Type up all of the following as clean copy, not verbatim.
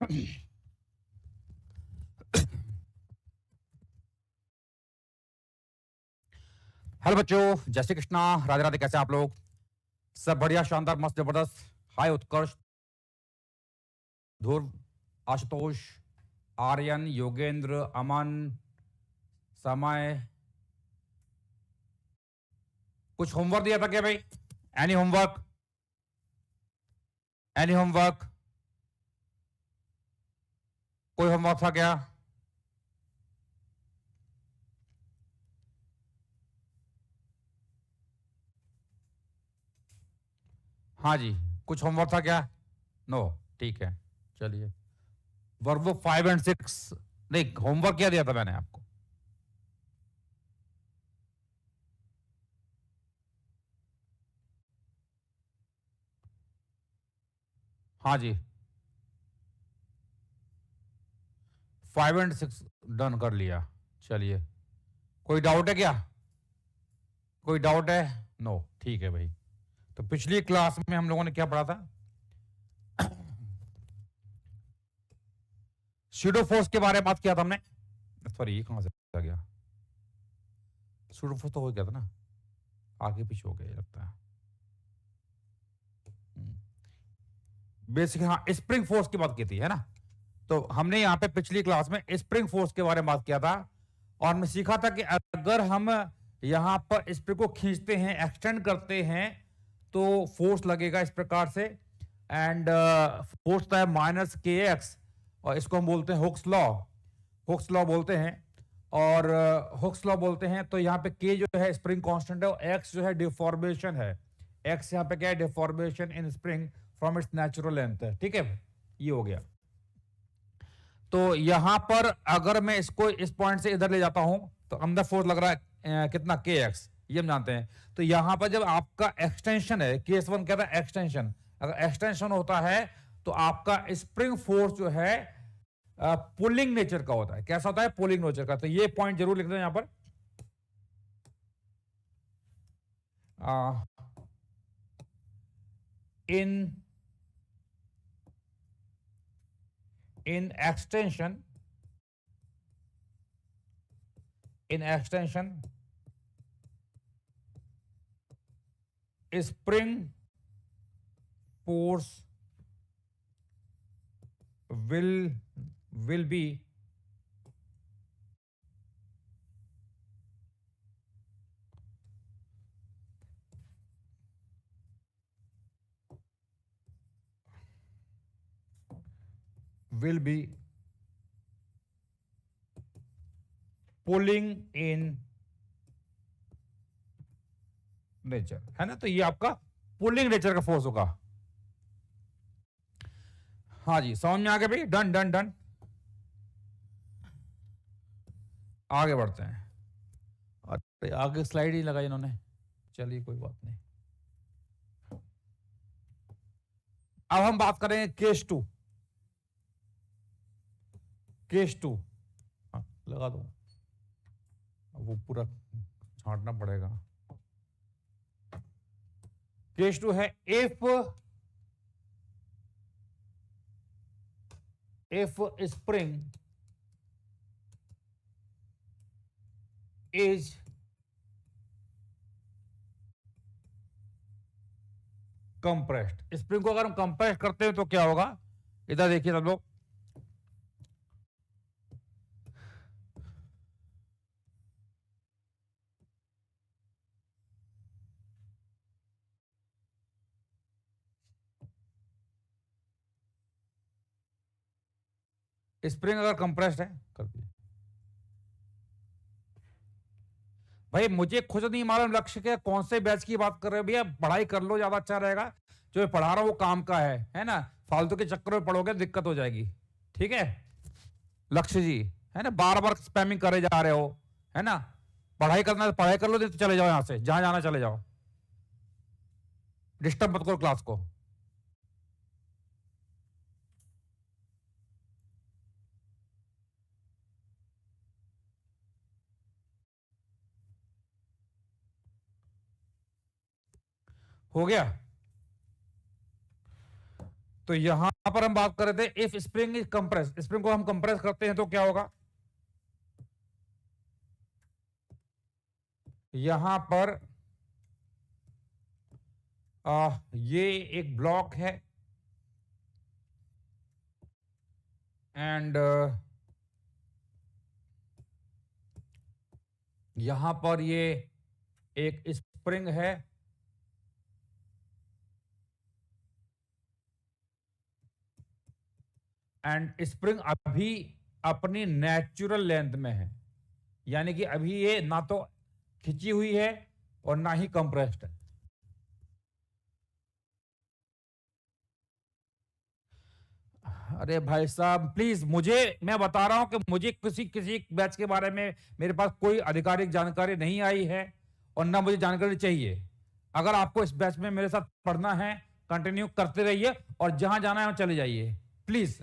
Hello बच्चों, जय श्री कृष्णा। राधे राधे। कैसे हैं आप लोग? सब बढ़िया, शानदार, मस्त, जबरदस्त। हाय उत्कर्ष, ध्रुव, आशुतोष, आर्यन, योगेंद्र, अमन, समय। कुछ होमवर्क दिया था क्या भाई? Any homework? Any homework? कोई होमवर्क था क्या? हाँ जी, कुछ होमवर्क था क्या? नो, ठीक है, चलिए। वर्बो 5 और 6। नहीं, होमवर्क क्या दिया था मैंने आपको? हाँ जी, 5 और 6 डन कर लिया। चलिए, कोई डाउट है क्या? कोई डाउट है? नो, ठीक है भाई। तो पिछली क्लास में हम लोगों ने क्या पढ़ा था? स्यूडोफोर्स के बारे में बात किया था हमने। सॉरी, ये कहां से आ गया? स्यूडोफोर्स तो हो गया था ना, आगे पीछे हो गया ये लगता है। बेसिक, हाँ, स्प्रिंग फोर्स की बात की थी, है ना? तो हमने यहाँ पे पिछली क्लास में स्प्रिंग फोर्स के बारे में बात किया था, और हमने सीखा था कि अगर हम यहाँ पर स्प्रिंग को खींचते हैं, एक्सटेंड करते हैं, तो फोर्स लगेगा इस प्रकार से। एंड फोर्स है -kx, और इसको हम बोलते हैं हुक्स लॉ। हुक्स लॉ बोलते हैं, और हुक्स लॉ बोलते हैं। तो यहाँ पे k जो है स्प्रिंग कांस्टेंट है, और x जो है डिफॉर्मेशन है। x यहाँ पे क्या है? Deformation in spring from its natural length है। ठीक है, ये हो गया। तो यहां पर अगर मैं इसको इस पॉइंट से इधर ले जाता हूं, तो अंदर फोर्स लग रहा है कितना? kx, ये हम जानते हैं। तो यहां पर जब आपका एक्सटेंशन है, केस 1 कहता है एक्सटेंशन, अगर एक्सटेंशन होता है तो आपका स्प्रिंग फोर्स जो है पुलिंग नेचर का होता है। कैसा होता है? पुलिंग नेचर का। तो ये पॉइंट जरूर लिख दो यहां पर। In in extension, in extension spring force will be will be pulling in nature, है ना? तो ये आपका पुलिंग नेचर का फोर्स होगा। हाँ जी, समझ में आ गया भाई? Done done done. आगे बढ़ते हैं। अरे आगे स्लाइड ही लगाई इन्होंने। चलिए, कोई बात नहीं। अब हम बात करेंगे केस 2। केस 2, हाँ, लगा दो। वो पूरा छांटना पड़ेगा। केस 2 है if spring is compressed. Spring को अगर हम कंप्रेस करते हैं तो क्या होगा? इधर देखिए सब लोग। स्प्रिंग अगर कंप्रेस्ड है, कर दिए भाई। मुझे खुद नहीं मालूम लक्ष्य के कौन से बैच की बात कर रहे हो भैया। पढ़ाई कर लो, ज्यादा अच्छा रहेगा। जो मैं पढ़ा रहा हूं वो काम का है ना? फालतू के चक्कर में पढ़ोगे दिक्कत हो जाएगी। ठीक है लक्ष्य जी, है ना? बार बार स्पैमिंग करे जा रहे हो, है ना? पढ़ाई करना है तो पढ़ाई कर लो, नहीं तो चले जाओ यहां से, जहां जाना चले जाओ। डिस्टर्ब मत करो क्लास को। हो गया? तो यहां पर हम बात कर रहे थे if spring is compress, spring को हम कंप्रेस करते हैं तो क्या होगा, यहां पर ये एक ब्लॉक है एंड यहां पर ये एक स्प्रिंग है एंड स्प्रिंग अभी अपनी नेचुरल लेंथ में है, यानी कि अभी ये ना तो खिंची हुई है और ना ही कंप्रेस्ड है। अरे भाई साहब प्लीज, मुझे, मैं बता रहा हूं कि मुझे किसी किसी बैच के बारे में मेरे पास कोई आधिकारिक जानकारी नहीं आई है और ना मुझे जानकारी चाहिए। अगर आपको इस बैच में मेरे साथ पढ़ना है कंटिन्यू करते रहिए और जहां जाना है वहां चले जाइए प्लीज।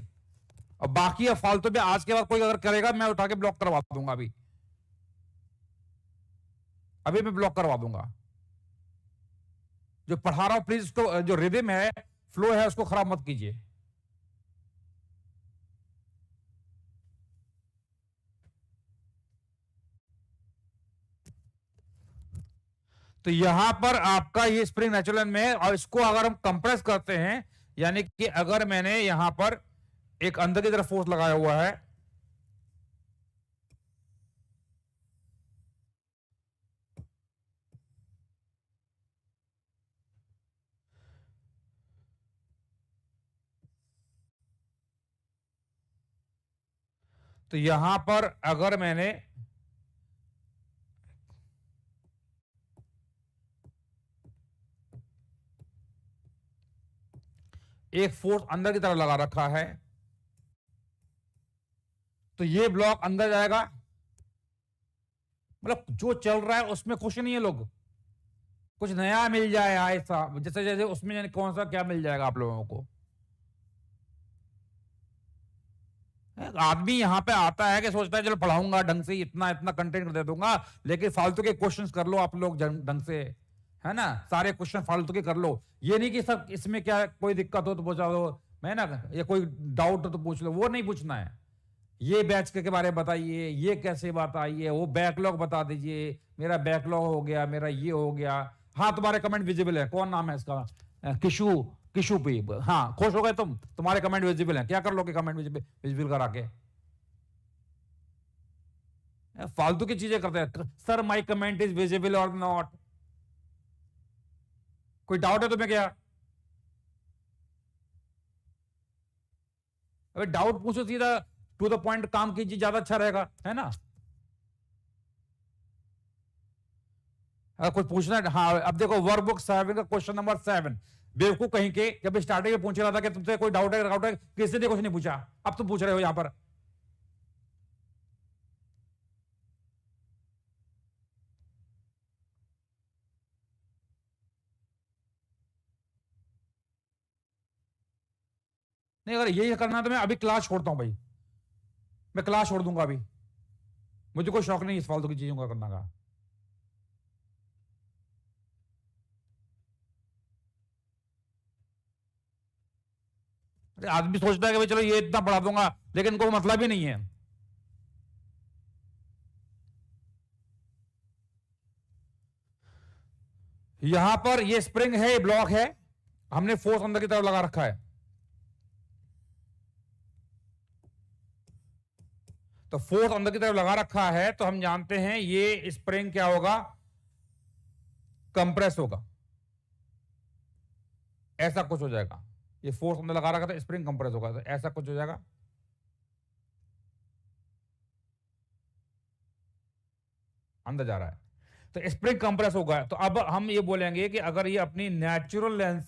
और बाकी अब फालतू में आज के बाद कोई अगर करेगा मैं उठा के ब्लॉक करवा दूंगा, अभी अभी मैं ब्लॉक करवा दूंगा। जो पढ़ा रहा हूं प्लीज उसको, जो रिदम है, फ्लो है, उसको खराब मत कीजिए। तो यहां पर आपका ये स्प्रिंग नेचुरल में है और इसको अगर हम कंप्रेस करते हैं, यानी कि अगर मैंने यहां पर एक अंदर की तरफ फोर्स लगाया हुआ है, तो यहां पर अगर मैंने एक फोर्स अंदर की तरफ लगा रखा है तो ये ब्लॉक अंदर जाएगा, मतलब जो चल रहा है उसमें खुश नहीं है लोग, कुछ नया मिल जाए ऐसा, जैसे जैसे उसमें यानी कौन सा क्या मिल जाएगा आप लोगों को। आदमी यहां पे आता है कि सोचता है चलो पढ़ाऊंगा ढंग से, इतना इतना कंटेंट दे दूंगा, लेकिन फालतू के क्वेश्चंस कर लो आप लोग ढंग से, है ना, सारे क्वेश्चन फालतू के कर लो। ये नहीं कि सब इसमें क्या कोई दिक्कत हो तो पूछा दो, मैं ना, या कोई डाउट हो तो पूछ लो, वो नहीं पूछना है। ये बैच के बारे में बताइए, ये कैसे बात आई है, वो बैकलॉग बता दीजिए, मेरा बैकलॉग हो गया, मेरा ये हो गया। हाँ तुम्हारे कमेंट विजिबल है, कौन नाम है इसका, किशु, किशु पी, हाँ खुश हो गए तुम, तुम्हारे कमेंट विजिबल हैं, क्या कर लोगे कमेंट विजिबल करा के, फालतू की चीजें करते हैं। Sir my comment is visible और नॉट, कोई डाउट है तुम्हें क्या, अबे डाउट पूछो सीधा, टू द पॉइंट काम कीजिए, ज्यादा अच्छा रहेगा, है ना। अगर कुछ पूछना है, हाँ अब देखो वर्कबुक 7 का क्वेश्चन नंबर 7, बेवकूफ कहीं के, जब स्टार्टिंग में पूछ रहा था कि तुमसे कोई डाउट है, किसी ने कुछ नहीं पूछा, अब तुम पूछ रहे हो यहां पर। नहीं अगर यही करना है तो मैं अभी क्लास छोड़ता हूं भाई, मैं क्लास छोड़ दूंगा अभी, मुझे कोई शौक नहीं इस फालतू की चीजों का करने का। अरे आदमी सोचता है कि भाई चलो ये इतना पढ़ा दूंगा, लेकिन कोई मतलब ही नहीं है। यहां पर ये स्प्रिंग है, ये ब्लॉक है, हमने फोर्स अंदर की तरफ लगा रखा है, तो फोर्स अंदर की तरफ लगा रखा है तो हम जानते हैं ये स्प्रिंग क्या होगा, कंप्रेस होगा, ऐसा कुछ हो जाएगा। ये फोर्स अंदर लगा रखा था, स्प्रिंग कंप्रेस होगा, तो ऐसा कुछ हो जाएगा, अंदर जा रहा है तो स्प्रिंग कंप्रेस होगा। तो अब हम ये बोलेंगे कि अगर ये अपनी नेचुरल लेंथ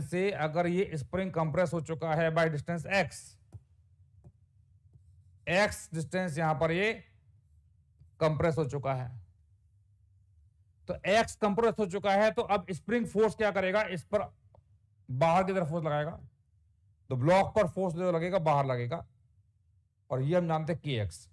से अगर ये स्प्रिंग कंप्रेस हो चुका है बाय डिस्टेंस एक्स डिस्टेंस, यहां पर ये कंप्रेस हो चुका है, तो एक्स कंप्रेस हो चुका है, तो अब स्प्रिंग फोर्स क्या करेगा, इस पर बाहर की तरफ फोर्स लगाएगा, तो ब्लॉक पर फोर्स जो लगेगा बाहर लगेगा, और ये हम जानते हैं के एक्स,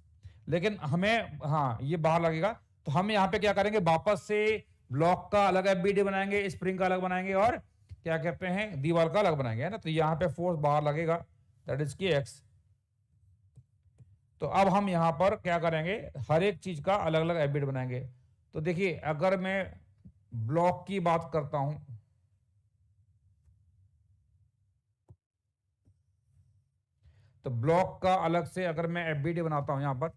लेकिन हमें, हाँ ये बाहर लगेगा, तो हम यहां पे क्या करेंगे, वापस से ब्लॉक का अलग एफबीडी बनाएंगे, स्प्रिंग का अलग बनाएंगे और क्या कहते हैं, दीवार का अलग बनाएंगे, है ना। तो यहां पे फोर्स बाहर लगेगा, दैट इज के एक्स। तो अब हम यहां पर क्या करेंगे, हर एक चीज का अलग अलग एबिट बनाएंगे। तो देखिए, अगर मैं ब्लॉक की बात करता हूं, तो ब्लॉक का अलग से अगर मैं एबिट बनाता हूं यहां पर,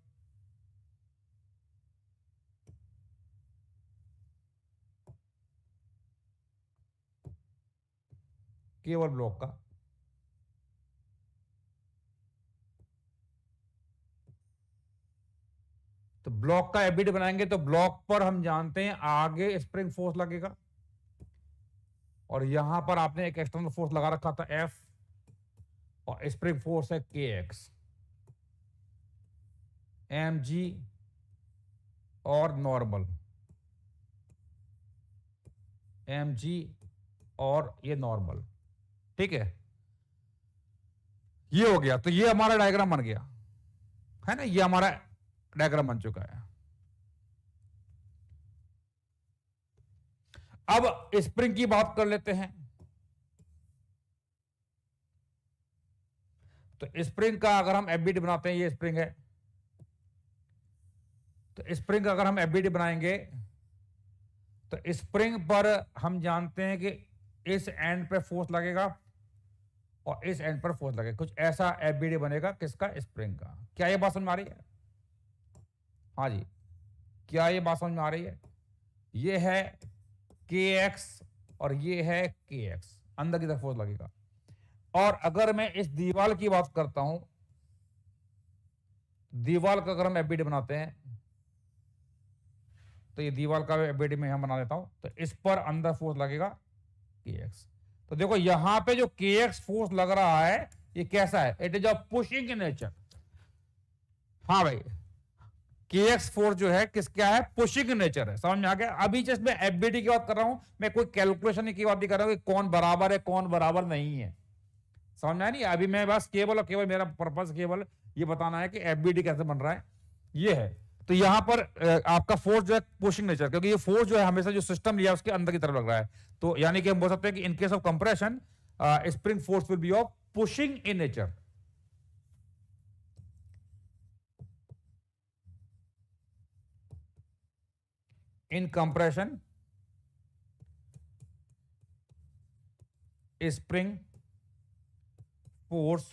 केवल ब्लॉक का, तो ब्लॉक का एबिट बनाएंगे तो ब्लॉक पर हम जानते हैं आगे स्प्रिंग फोर्स लगेगा, और यहां पर आपने एक एक्सटर्नल फोर्स लगा रखा था एफ, और स्प्रिंग फोर्स है के एक्स, एम जी और नॉर्मल, एम जी और ये नॉर्मल, ठीक है। ये हो गया, तो ये हमारा डायग्राम बन गया, है ना, ये हमारा डायग्राम बन चुका है। अब स्प्रिंग की बात कर लेते हैं। तो स्प्रिंग का अगर हम एफबीडी बनाते हैं, ये स्प्रिंग है, तो स्प्रिंग अगर हम एफबीडी बनाएंगे तो स्प्रिंग पर हम जानते हैं कि इस एंड पे फोर्स लगेगा और इस एंड पर फोर्स लगेगा, कुछ ऐसा एफबीडी बनेगा किसका, स्प्रिंग का। क्या ये बात समझ में आ रही है? हाँ जी, क्या ये बात समझ में आ रही है? ये है के एक्स और ये है के एक्स, अंदर की तरफ फोर्स लगेगा। और अगर मैं इस दीवार की बात करता हूं, दीवार का अगर हम एफबीडी बनाते हैं, तो ये दीवार का एफबीडी में हम बना लेता हूं, तो इस पर अंदर फोर्स लगेगा के एक्स। तो देखो यहां पे जो के एक्स फोर्स लग रहा है, ये कैसा है, it is a pushing in nature. हाँ भाई, के एक्स फोर्स जो है किस क्या है, पुशिंग नेचर है, समझ में आ गया। अभी जस्ट मैं एफबीडी की बात कर रहा हूं, मैं कोई कैलकुलेशन की बात नहीं कर रहा हूं कि कौन बराबर है कौन बराबर नहीं है, समझ में आया नहीं। अभी मैं बस केवल और केवल मेरा पर्पस केवल ये बताना है कि एफबीडी कैसे बन रहा है, ये है। तो यहां पर आपका फोर्स जो है पुशिंग नेचर, क्योंकि ये फोर्स जो है हमेशा जो सिस्टम लिया उसके अंदर की तरफ लग रहा है, तो यानी कि हम बोल सकते हैं कि in case of compression spring force will be of pushing in nature. In compression spring force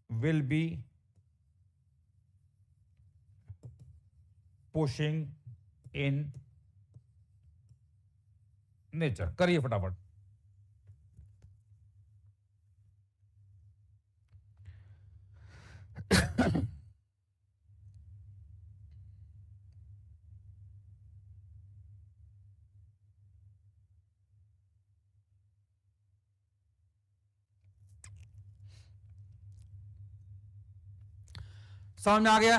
will be pushing in nature। करिए फटाफट। समझ में आ गया?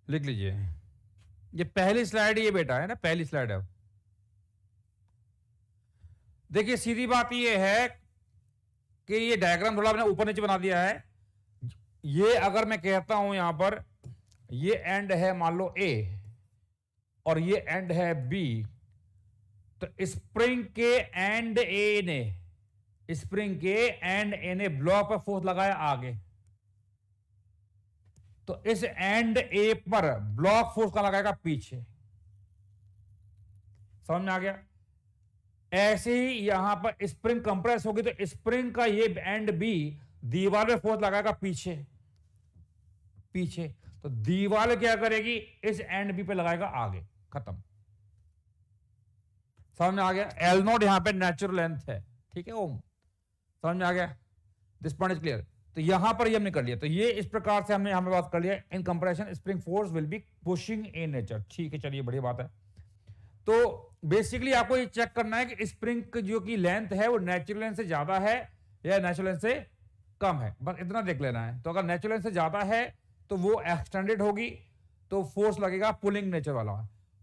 लिख लीजिए, ये पहली स्लाइड ये बेटा है ना, पहली स्लाइड है। देखिए सीधी बात ये है कि ये डायग्राम थोड़ा मैंने ऊपर नीचे बना दिया है। ये अगर मैं कहता हूं यहां पर ये एंड है मान लो ए और ये एंड है बी, तो स्प्रिंग के एंड ए ने, स्प्रिंग के एंड ए ने ब्लॉक पर फोर्स लगाया आगे, तो इस एंड ए पर ब्लॉक फोर्स का लगाएगा पीछे। समझ में आ गया? ऐसे ही यहां पर स्प्रिंग कंप्रेस होगी तो स्प्रिंग का ये एंड बी दीवार पे फोर्स लगाएगा पीछे, पीछे, तो दीवार क्या करेगी, इस एंड बी पे लगाएगा आगे, खत्म। समझ में आ गया? एल नोट यहां पे नेचुरल लेंथ है, ठीक है ओम, समझ में आ गया? This point is clear. तो यहां पर ये हमने कर लिया, तो ये इस प्रकार से हमने यहां पे बात कर लिया, इन compression spring force will be pushing in nature. ठीक है, चलिए बढ़िया बात है। तो बेसिकली आपको ये चेक करना है कि स्प्रिंग जो की लेंथ है वो नेचुरल लेंथ से ज्यादा है या नेचुरल लेंथ से कम है, बस इतना देख लेना है। तो अगर नेचुरल लेंथ से ज्यादा है तो वो एक्सटेंडेड होगी, तो फोर्स लगेगा पुलिंग नेचर वाला,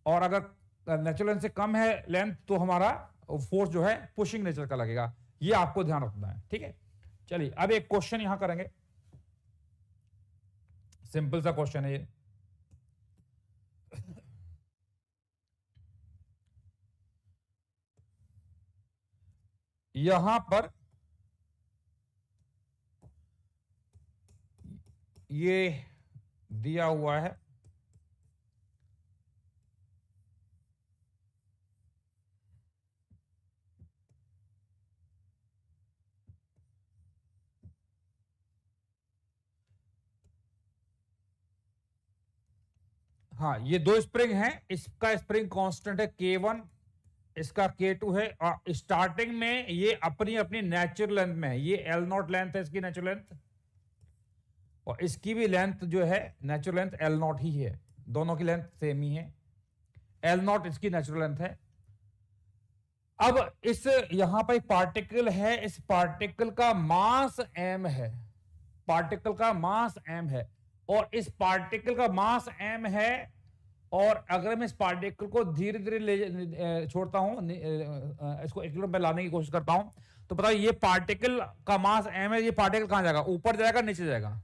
और अगर नेचुरल लेंथ से कम है लेंथ तो हमारा फोर्स जो है पुशिंग नेचर का लगेगा। ये आपको ध्यान रखना है, ठीक है। चलिए अब एक क्वेश्चन यहां करेंगे, सिंपल सा क्वेश्चन है ये। यहां पर ये दिया हुआ है, हाँ ये दो स्प्रिंग हैं, इसका स्प्रिंग कांस्टेंट है K1, इसका K2 है, और स्टार्टिंग में ये अपनी अपनी नेचुरल लेंथ में है, ये L0 लेंथ है इसकी नेचुरल लेंथ, और इसकी भी लेंथ जो है नेचुरल लेंथ L0 ही है, दोनों की लेंथ सेम ही है, L0 इसकी नेचुरल लेंथ है। अब इस यहां पर एक पार्टिकल है, इस पार्टिकल का मास m है, पार्टिकल का मास m है, और इस पार्टिकल का मास m है, और अगर मैं इस पार्टिकल को धीरे धीरे ले छोड़ता हूं, इसको इक्विलिब्रियम पे लाने की कोशिश करता हूं, तो बताओ ये पार्टिकल का मास m है, ये पार्टिकल कहां जाएगा, ऊपर जाएगा नीचे जाएगा?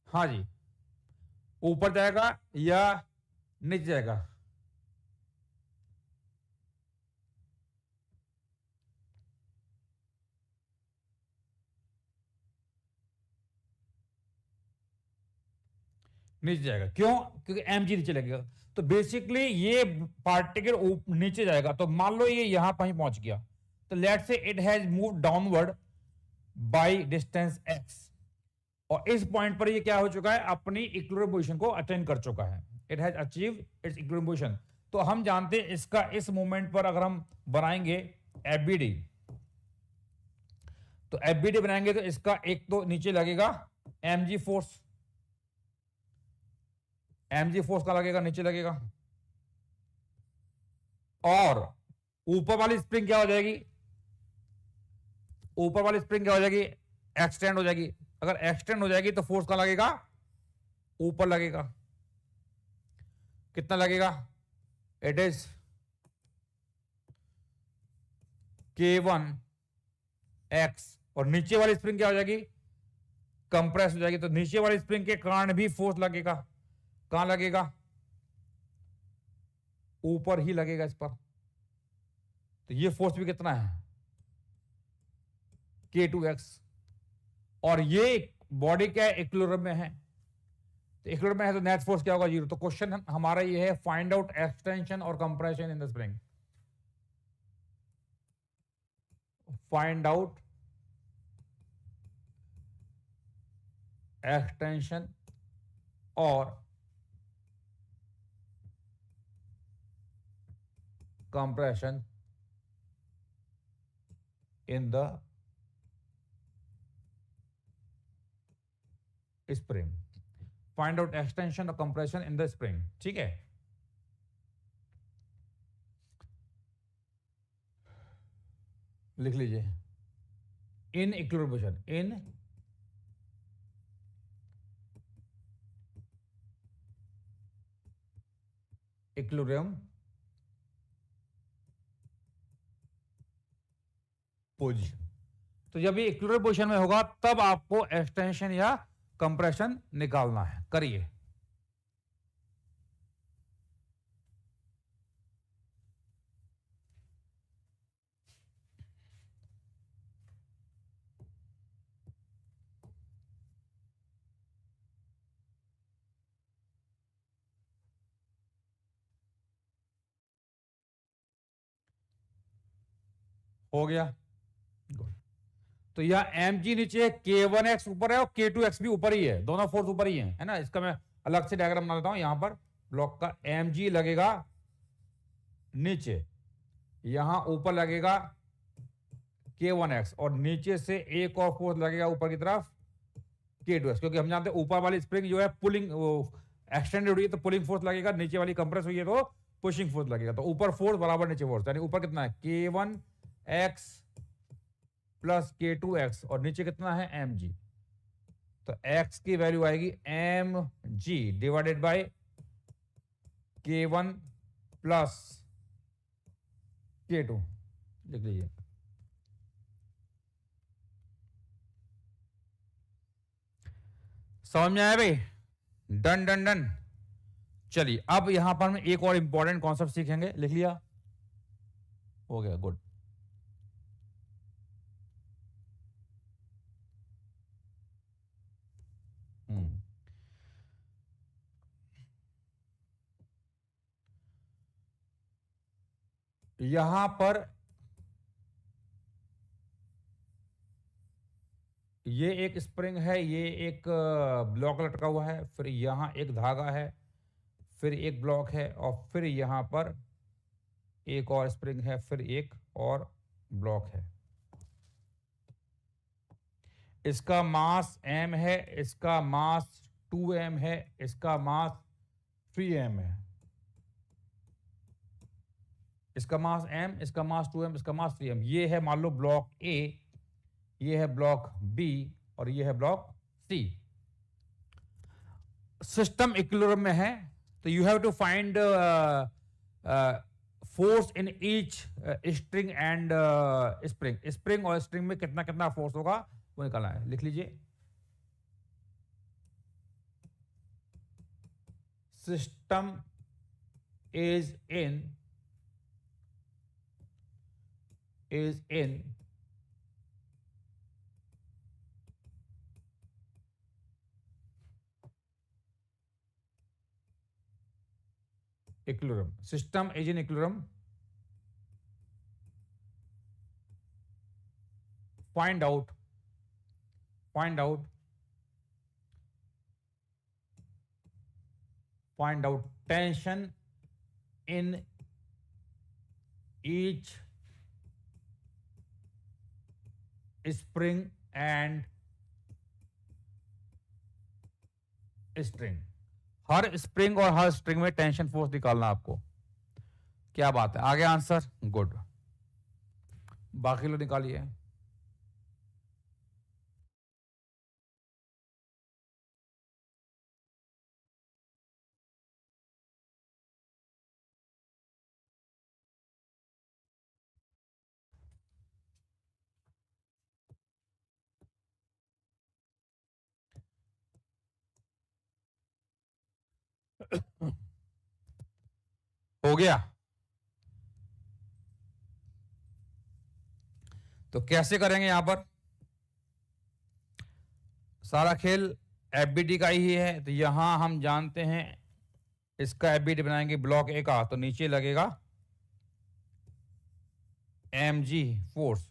हाँ जी, ऊपर जाएगा या नीचे जाएगा? नीचे जाएगा, क्यों? क्योंकि एम जी नीचे लगेगा, तो बेसिकली ये पार्टिकल नीचे जाएगा, तो मान लो ये यहां पर पहुंच गया, तो लेट से it has move downward by distance x, और इस पॉइंट पर ये क्या हो चुका है, अपनी इक्विलिब्रियम पोजीशन को अटेन कर चुका है, it has achieved it's equilibrium position. तो हम जानते हैं इसका इस मोमेंट पर अगर हम बनाएंगे एफबीडी, तो एफबीडी बनाएंगे तो इसका एक तो नीचे लगेगा एमजी फोर्स, एमजी फोर्स का लगेगा, नीचे लगेगा, और ऊपर वाली स्प्रिंग क्या हो जाएगी, ऊपर वाली स्प्रिंग क्या हो जाएगी, एक्सटेंड हो जाएगी, अगर एक्सटेंड हो जाएगी तो फोर्स कहां लगेगा, ऊपर लगेगा, कितना लगेगा, इट इज K1 x, और नीचे वाली स्प्रिंग क्या हो जाएगी, कंप्रेस हो जाएगी, तो नीचे वाली स्प्रिंग के कारण भी फोर्स लगेगा, कहां लगेगा, ऊपर ही लगेगा इस पर, तो ये फोर्स भी कितना है, K2x, और ये बॉडी क्या है, इक्विलिब्रियम में है, तो इक्विलिब्रियम में है तो नेट फोर्स क्या होगा, 0। तो क्वेश्चन हमारा ये है, फाइंड आउट एक्सटेंशन और compression in the spring, find out extension और compression in the spring, find out extension और कंप्रेशन इन द स्प्रिंग, ठीक है। लिख लीजिए, in equilibrium position, in equilibrium position, तो जब ये इक्विलिब्रियम पोजीशन में होगा तब आपको एक्सटेंशन या कंप्रेशन निकालना है, करिए। हो गया, तो यह एम जी नीचे है, K1x ऊपर है और K2x भी ऊपर ही है, दोनों फोर्स ऊपर ही है ना। इसका मैं अलग से डायग्राम बना लेता हूं, यहां पर ब्लॉक का एम जी लगेगा नीचे, यहां ऊपर लगेगा K1x, और नीचे से एक और फोर्स लगेगा ऊपर की तरफ K2x, क्योंकि हम जानते हैं ऊपर वाली स्प्रिंग जो है पुलिंग एक्सटेंडेड हुई है तो पुलिंग फोर्स लगेगा, नीचे वाली कंप्रेस हुई है तो पुशिंग फोर्स लगेगा, तो ऊपर फोर्स बराबर नीचे फोर्स, यानी ऊपर कितना है, K1x प्लस K2x, और नीचे कितना है, mg, तो x की वैल्यू आएगी mg divided by K1 plus K2, लिख लीजिए। समझ में आया भाई? Done done done. चलिए अब यहां पर हम एक और इंपॉर्टेंट कॉन्सेप्ट सीखेंगे। लिख लिया? हो गया, गुड। यहां पर ये एक स्प्रिंग है, ये एक ब्लॉक लटका हुआ है, फिर यहां एक धागा है, फिर एक ब्लॉक है, और फिर यहां पर एक और स्प्रिंग है, फिर एक और ब्लॉक है। इसका मास m है, इसका मास 2m है, इसका मास 3m है। इसका मास m, इसका मास 2m, इसका मास 3m। ये है मान लो ब्लॉक A, ये है ब्लॉक B, और ये है ब्लॉक C। सिस्टम इक्विलिब्रियम में है, तो you have to find force in each string and spring. Spring और स्ट्रिंग में कितना कितना फोर्स होगा वो निकालना है। लिख लीजिए, system is in equilibrium. System is in equilibrium. Find out tension in each spring and string. Her spring और हर स्ट्रिंग में टेंशन फोर्स निकालना आपको। क्या बात है, आगे आंसर, गुड। बाकी लोग निकालिए। हो गया? तो कैसे करेंगे यहां पर? सारा खेल एफबीडी का ही है, तो यहां हम जानते हैं इसका एफबीडी बनाएंगे ब्लॉक ए का, तो नीचे लगेगा mg फोर्स।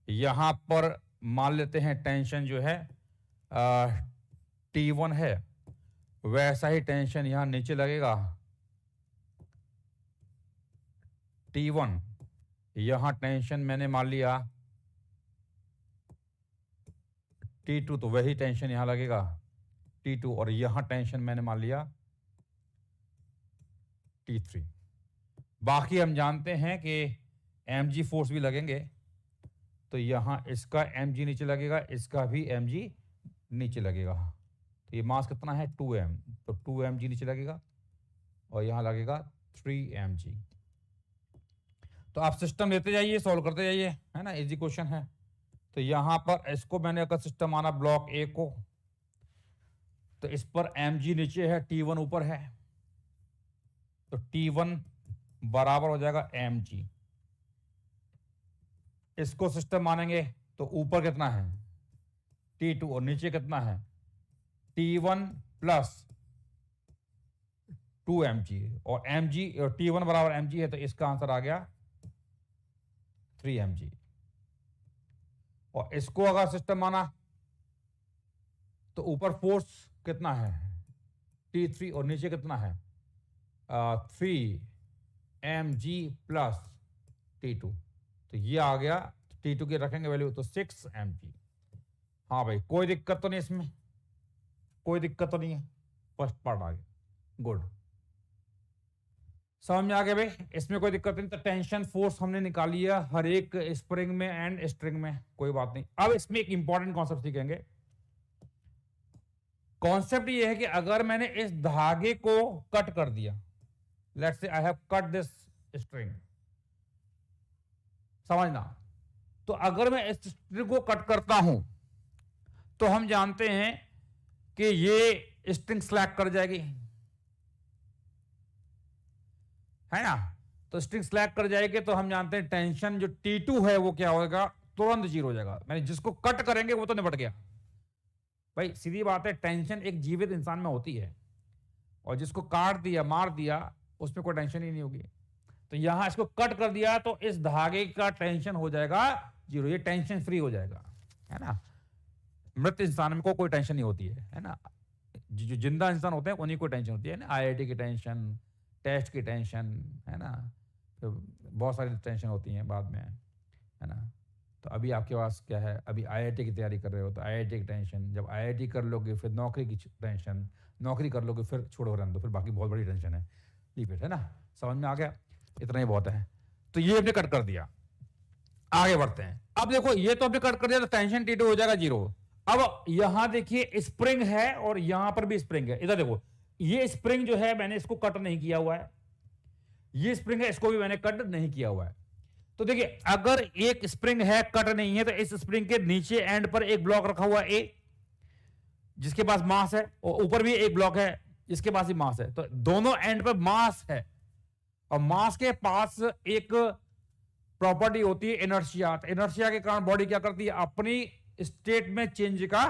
यहां पर मान लेते हैं टेंशन जो है T1 है, वैसा ही टेंशन यहां नीचे लगेगा T1। यहां टेंशन मैंने मान लिया T2, तो वही टेंशन यहां लगेगा T2, और यहां टेंशन मैंने मान लिया T3। बाकी हम जानते हैं कि mg फोर्स भी लगेंगे, तो यहां इसका mg नीचे लगेगा, इसका भी mg नीचे लगेगा। तो ये मास कितना है 2m, तो 2mg नीचे लगेगा, और यहां लगेगा 3mg। तो आप सिस्टम लेते जाइए, सॉल्व करते जाइए, है ना, इजी क्वेश्चन है। तो यहां पर इसको मैंने अगर सिस्टम माना ब्लॉक ए को, तो इस पर mg नीचे है, T1 ऊपर है, तो T1 बराबर हो जाएगा mg। इसको सिस्टम मानेंगे तो ऊपर कितना है T2, और नीचे कितना है T1 प्लस 2mg, और mg और T1 बराबर mg है, तो इसका आंसर आ गया 3mg। और इसको अगर सिस्टम माना तो ऊपर फोर्स कितना है T3, और नीचे कितना है 3mg प्लस T2, तो ये आ गया। T2 की रखेंगे वैल्यू तो 6mg। हाँ भाई, कोई दिक्कत तो नहीं इसमें, कोई दिक्कत तो नहीं है, फर्स्ट पार्ट आ गया, गुड। समझ में आ गया भाई? इसमें कोई दिक्कत नहीं। तो टेंशन फोर्स हमने निकाली है हर एक स्प्रिंग में एंड स्ट्रिंग में, कोई बात नहीं। अब इसमें एक इंपॉर्टेंट कॉन्सेप्ट सीखेंगे। कॉन्सेप्ट ये है कि अगर मैंने इस धागे को कट कर दिया, let's say I have cut this string, समझना। तो अगर मैं इस स्ट्रिंग को कट करता हूं, तो हम जानते हैं कि ये स्ट्रिंग स्लैक कर जाएगी, है ना। तो स्ट्रिंग स्लैक कर जाएगी तो हम जानते हैं टेंशन जो T2 है वो क्या होगा, तुरंत जीरो हो जाएगा। मैंने जिसको कट करेंगे वो तो निपट गया भाई, सीधी बात है। टेंशन एक जीवित इंसान में होती है, और जिसको काट दिया, मार दिया, उसमें कोई टेंशन ही नहीं होगी। तो यहां इसको कट कर दिया तो इस धागे का टेंशन हो जाएगा जीरो, ये टेंशन फ्री हो जाएगा, है ना। मृत इंसान को कोई टेंशन नहीं होती है ना। जो जिंदा इंसान होते हैं उन्हीं को टेंशन होती है ना, IIT की टेंशन, टेस्ट की टेंशन, है ना। तो बहुत सारी टेंशन होती हैं बाद में, है ना। तो अभी आपके पास क्या है, अभी IIT की तैयारी कर रहे हो तो IIT की टेंशन, जब IIT कर लोगे फिर नौकरी की टेंशन, नौकरी कर लोगे फिर छोड़ो रहने दो, फिर बाकी बहुत बड़ी टेंशन है, लीव इट, है ना। समझ में आ गया, इतना ही बहुत है। तो ये हमने कट कर दिया, आगे बढ़ते हैं। अब देखो ये तो हमने कट कर दिया तो टेंशन T2 हो जाएगा जीरो। अब यहां देखिए स्प्रिंग है और यहां पर भी स्प्रिंग है। इधर देखो ये स्प्रिंग जो है मैंने इसको कट नहीं किया हुआ है, ये स्प्रिंग है इसको भी मैंने कट नहीं किया हुआ है। तो देखिए अगर एक स्प्रिंग है कट नहीं है तो इस स्प्रिंग के नीचे एंड पर एक ब्लॉक रखा हुआ है ए, जिसके पास मास है, और ऊपर भी एक ब्लॉक है जिसके पास ही मास है। तो दोनों एंड पर मास है, और मास के पास एक प्रॉपर्टी होती है इनर्शिया। इनर्शिया के कारण बॉडी क्या करती है, अपनी स्टेट में चेंज का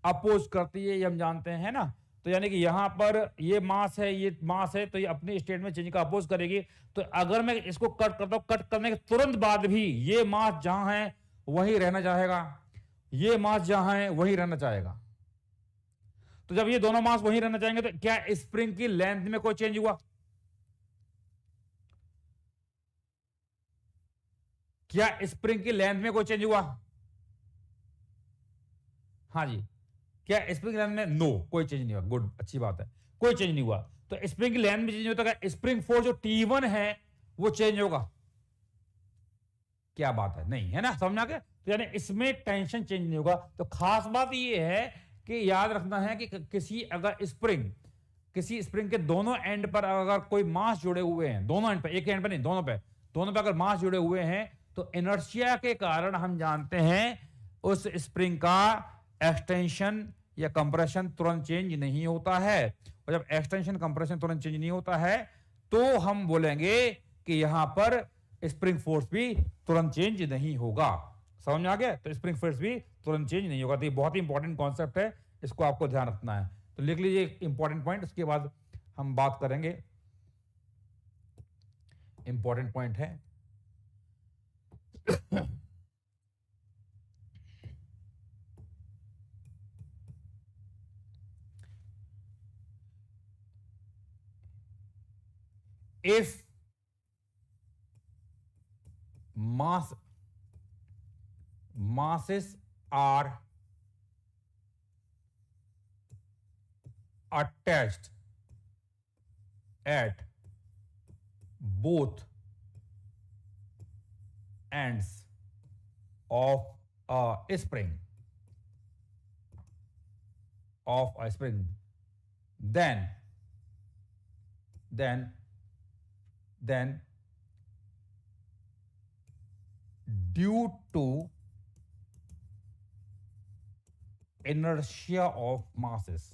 अपोज करती है, ये हम जानते हैं ना। तो यानी कि यहां पर ये मास है, ये मास है, तो ये अपनी स्टेट में चेंज का अपोज करेगी। तो अगर मैं इसको कट करता हूं, कट करने के तुरंत बाद भी ये मास जहां है वहीं रहना चाहेगा, ये मास जहां है वहीं रहना चाहेगा। तो जब ये दोनों मास वहीं रहना चाहेंगे तो क्या स्प्रिंग की लेंथ में कोई चेंज हुआ, क्या स्प्रिंग की लेंथ में कोई चेंज हुआ? हाँ जी, क्या स्प्रिंग लेंथ में? नो, कोई चेंज नहीं हुआ। गुड, अच्छी बात है, कोई चेंज नहीं हुआ। तो स्प्रिंग की लेंथ में चेंज होता है, स्प्रिंग फोर्स जो T1 है वो चेंज होगा? क्या बात है, नहीं, है ना। समझ आ गया। तो यानी इसमें टेंशन चेंज नहीं होगा। तो खास बात ये है कि याद रखना है कि किसी अगर स्प्रिंग, किसी स्प्रिंग के दोनों एंड पर अगर कोई मास जुड़े हुए हैं, दोनों एंड पर, एक एंड पर नहीं, दोनों पे, दोनों पे अगर मास जुड़े हुए हैं तो इनर्शिया के कारण हम जानते हैं उस स्प्रिंग का एक्सटेंशन या कंप्रेशन तुरंत चेंज नहीं होता है। और जब एक्सटेंशन कंप्रेशन तुरंत चेंज नहीं होता है तो हम बोलेंगे कि यहां पर स्प्रिंग फोर्स भी तुरंत चेंज नहीं होगा। समझ में आ गया। तो स्प्रिंग फोर्स भी तुरंत चेंज नहीं होगा। तो ये बहुत ही इंपॉर्टेंट कॉन्सेप्ट है, इसको आपको ध्यान रखना है। तो लिख लीजिए एक इंपॉर्टेंट पॉइंट, उसके बाद हम बात करेंगे। इंपॉर्टेंट पॉइंट है if masses are attached at both ends of a spring, then due to inertia of masses,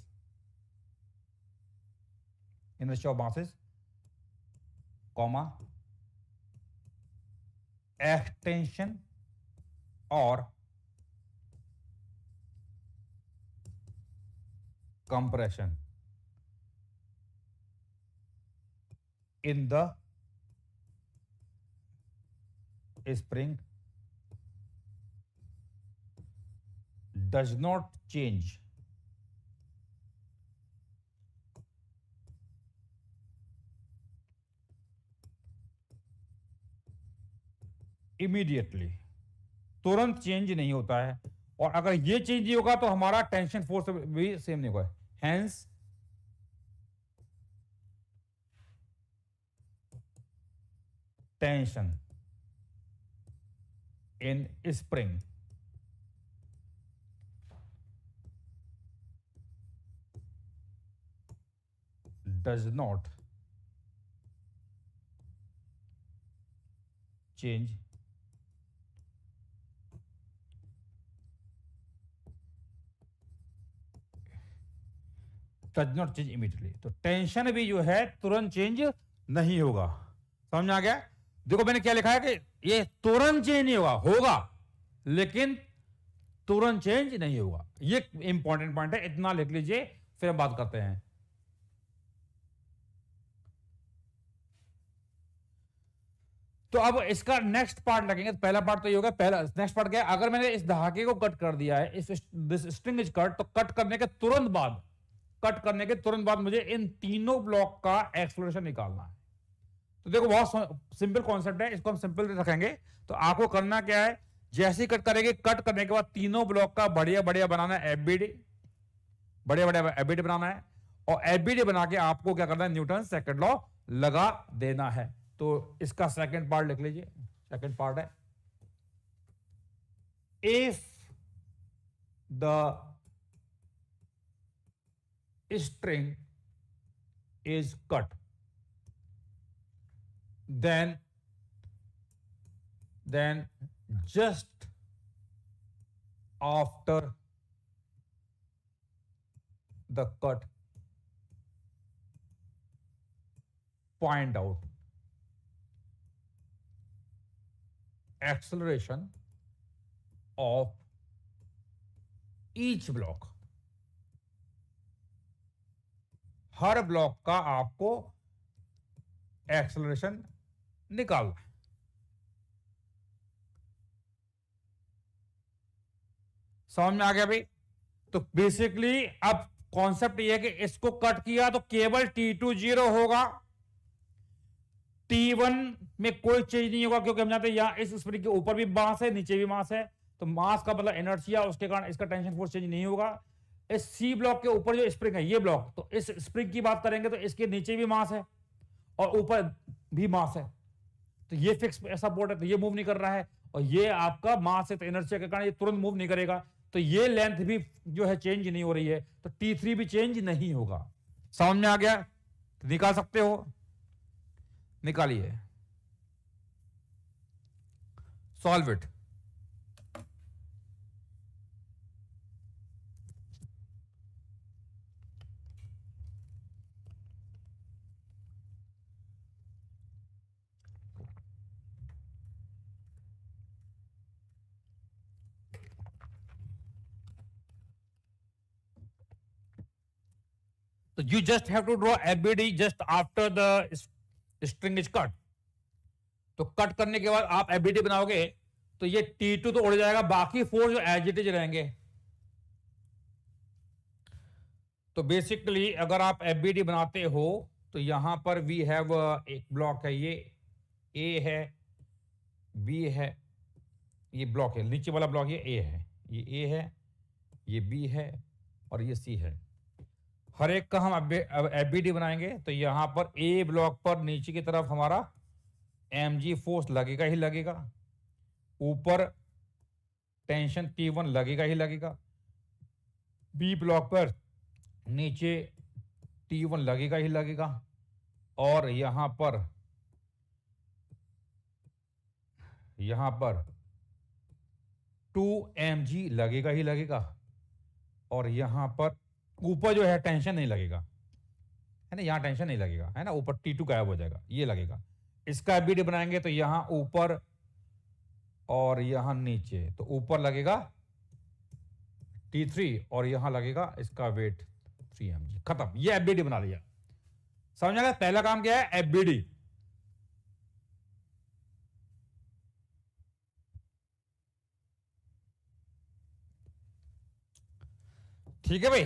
comma, extension or compression in the spring does not change immediately, तुरंत change नहीं होता है। और अगर ये चेंज नहीं होगा तो हमारा टेंशन फोर्स भी सेम नहीं होगा। Hence tension in spring does not change does not change immediately. तो टेंशन भी जो है तुरंत चेंज नहीं होगा। समझ में आ गया? देखो मैंने क्या लिखा है कि ये तुरंत चेंज नहीं होगा, होगा लेकिन तुरंत चेंज नहीं होगा। ये इंपॉर्टेंट पॉइंट है, इतना लिख लीजिए, फिर हम बात करते हैं। तो अब इसका नेक्स्ट पार्ट लगेंगे। पहला पार्ट तो ये होगा, पहला नेक्स्ट पार्ट क्या है? अगर मैंने इस धागे को कट कर दिया है, इस दिस स्ट्रिंग इज कट, तो कट करने के तुरंत बाद, कट करने के तुरंत बाद मुझे इन तीनों ब्लॉक का एक्सेलरेशन निकालना है। तो देखो बहुत सिंपल कॉन्सेप्ट है, इसको हम सिंपल रखेंगे। तो आपको करना क्या है, जैसे ही कट करेंगे, कट करने के बाद तीनों ब्लॉक का बढ़िया बढ़िया बनाना है एफबीडी, बढ़िया बढ़िया एफबीडी बनाना है। और एफबीडी बना के आपको क्या करना है, न्यूटन सेकंड लॉ लगा देना है। तो इसका सेकंड पार्ट लिख लीजिए। सेकंड पार्ट है, if the string is cut then just after the cut, find out acceleration of each block। Her block का आपको एक्सेलरेशन निकालना है। समझ में आ गया भाई? तो बेसिकली अब कॉन्सेप्ट ये है कि इसको कट किया तो केवल T2 0 होगा, T1 में कोई चेंज नहीं होगा, क्योंकि हम जानते हैं यहां इस स्प्रिंग के ऊपर भी मास है, नीचे भी मास है। तो मास का मतलब इनर्शिया, उसके कारण इसका टेंशन फोर्स चेंज नहीं होगा। इस सी ब्लॉक के ऊपर जो स्प्रिंग है, ये ब्लॉक, तो इस स्प्रिंग की बात करेंगे तो इसके नीचे भी मास है और ऊपर भी मास है। तो ये फिक्स सपोर्ट है, तो ये मूव नहीं कर रहा है। और ये आपका मास है, तो इनर्शिया के कारण ये तुरंत मूव नहीं करेगा। तो ये लेंथ भी जो है चेंज नहीं हो रही है, तो T3 भी चेंज नहीं होगा। समझ में आ गया? निकाल सकते हो, निकालिए, solve it. So you just have to draw FBD just after the string is cut। तो कट करने के बाद आप FBD बनाओगे तो ये T2 तो उड़ जाएगा, बाकी फोर जो एज इट इज रहेंगे। तो बेसिकली अगर आप FBD बनाते हो तो यहां पर वी हैव एक ब्लॉक है, ये A है, B है, ये ब्लॉक है, नीचे वाला ब्लॉक ये A है, ये A है, ये B है और ये C है। हर एक का हम FBD बनाएंगे तो यहां पर A ब्लॉक पर नीचे की तरफ हमारा mg फोर्स लगेगा ही लगेगा, ऊपर टेंशन T1 लगेगा ही लगेगा, B ब्लॉक पर नीचे T1 लगेगा ही लगेगा, और यहां पर 2mg लगेगा ही लगेगा, और यहां पर ऊपर जो है टेंशन नहीं लगेगा, है ना, यहां टेंशन नहीं लगेगा, है ना, ऊपर T2 गायब हो जाएगा, ये लगेगा। इसका FBD बनाएंगे तो यहां ऊपर और यहां नीचे, तो ऊपर लगेगा T3 और यहां लगेगा इसका वेट 3mg। खत्म, ये FBD बना लिया। समझ आया? पहला काम क्या है, FBD। ठीक है भाई?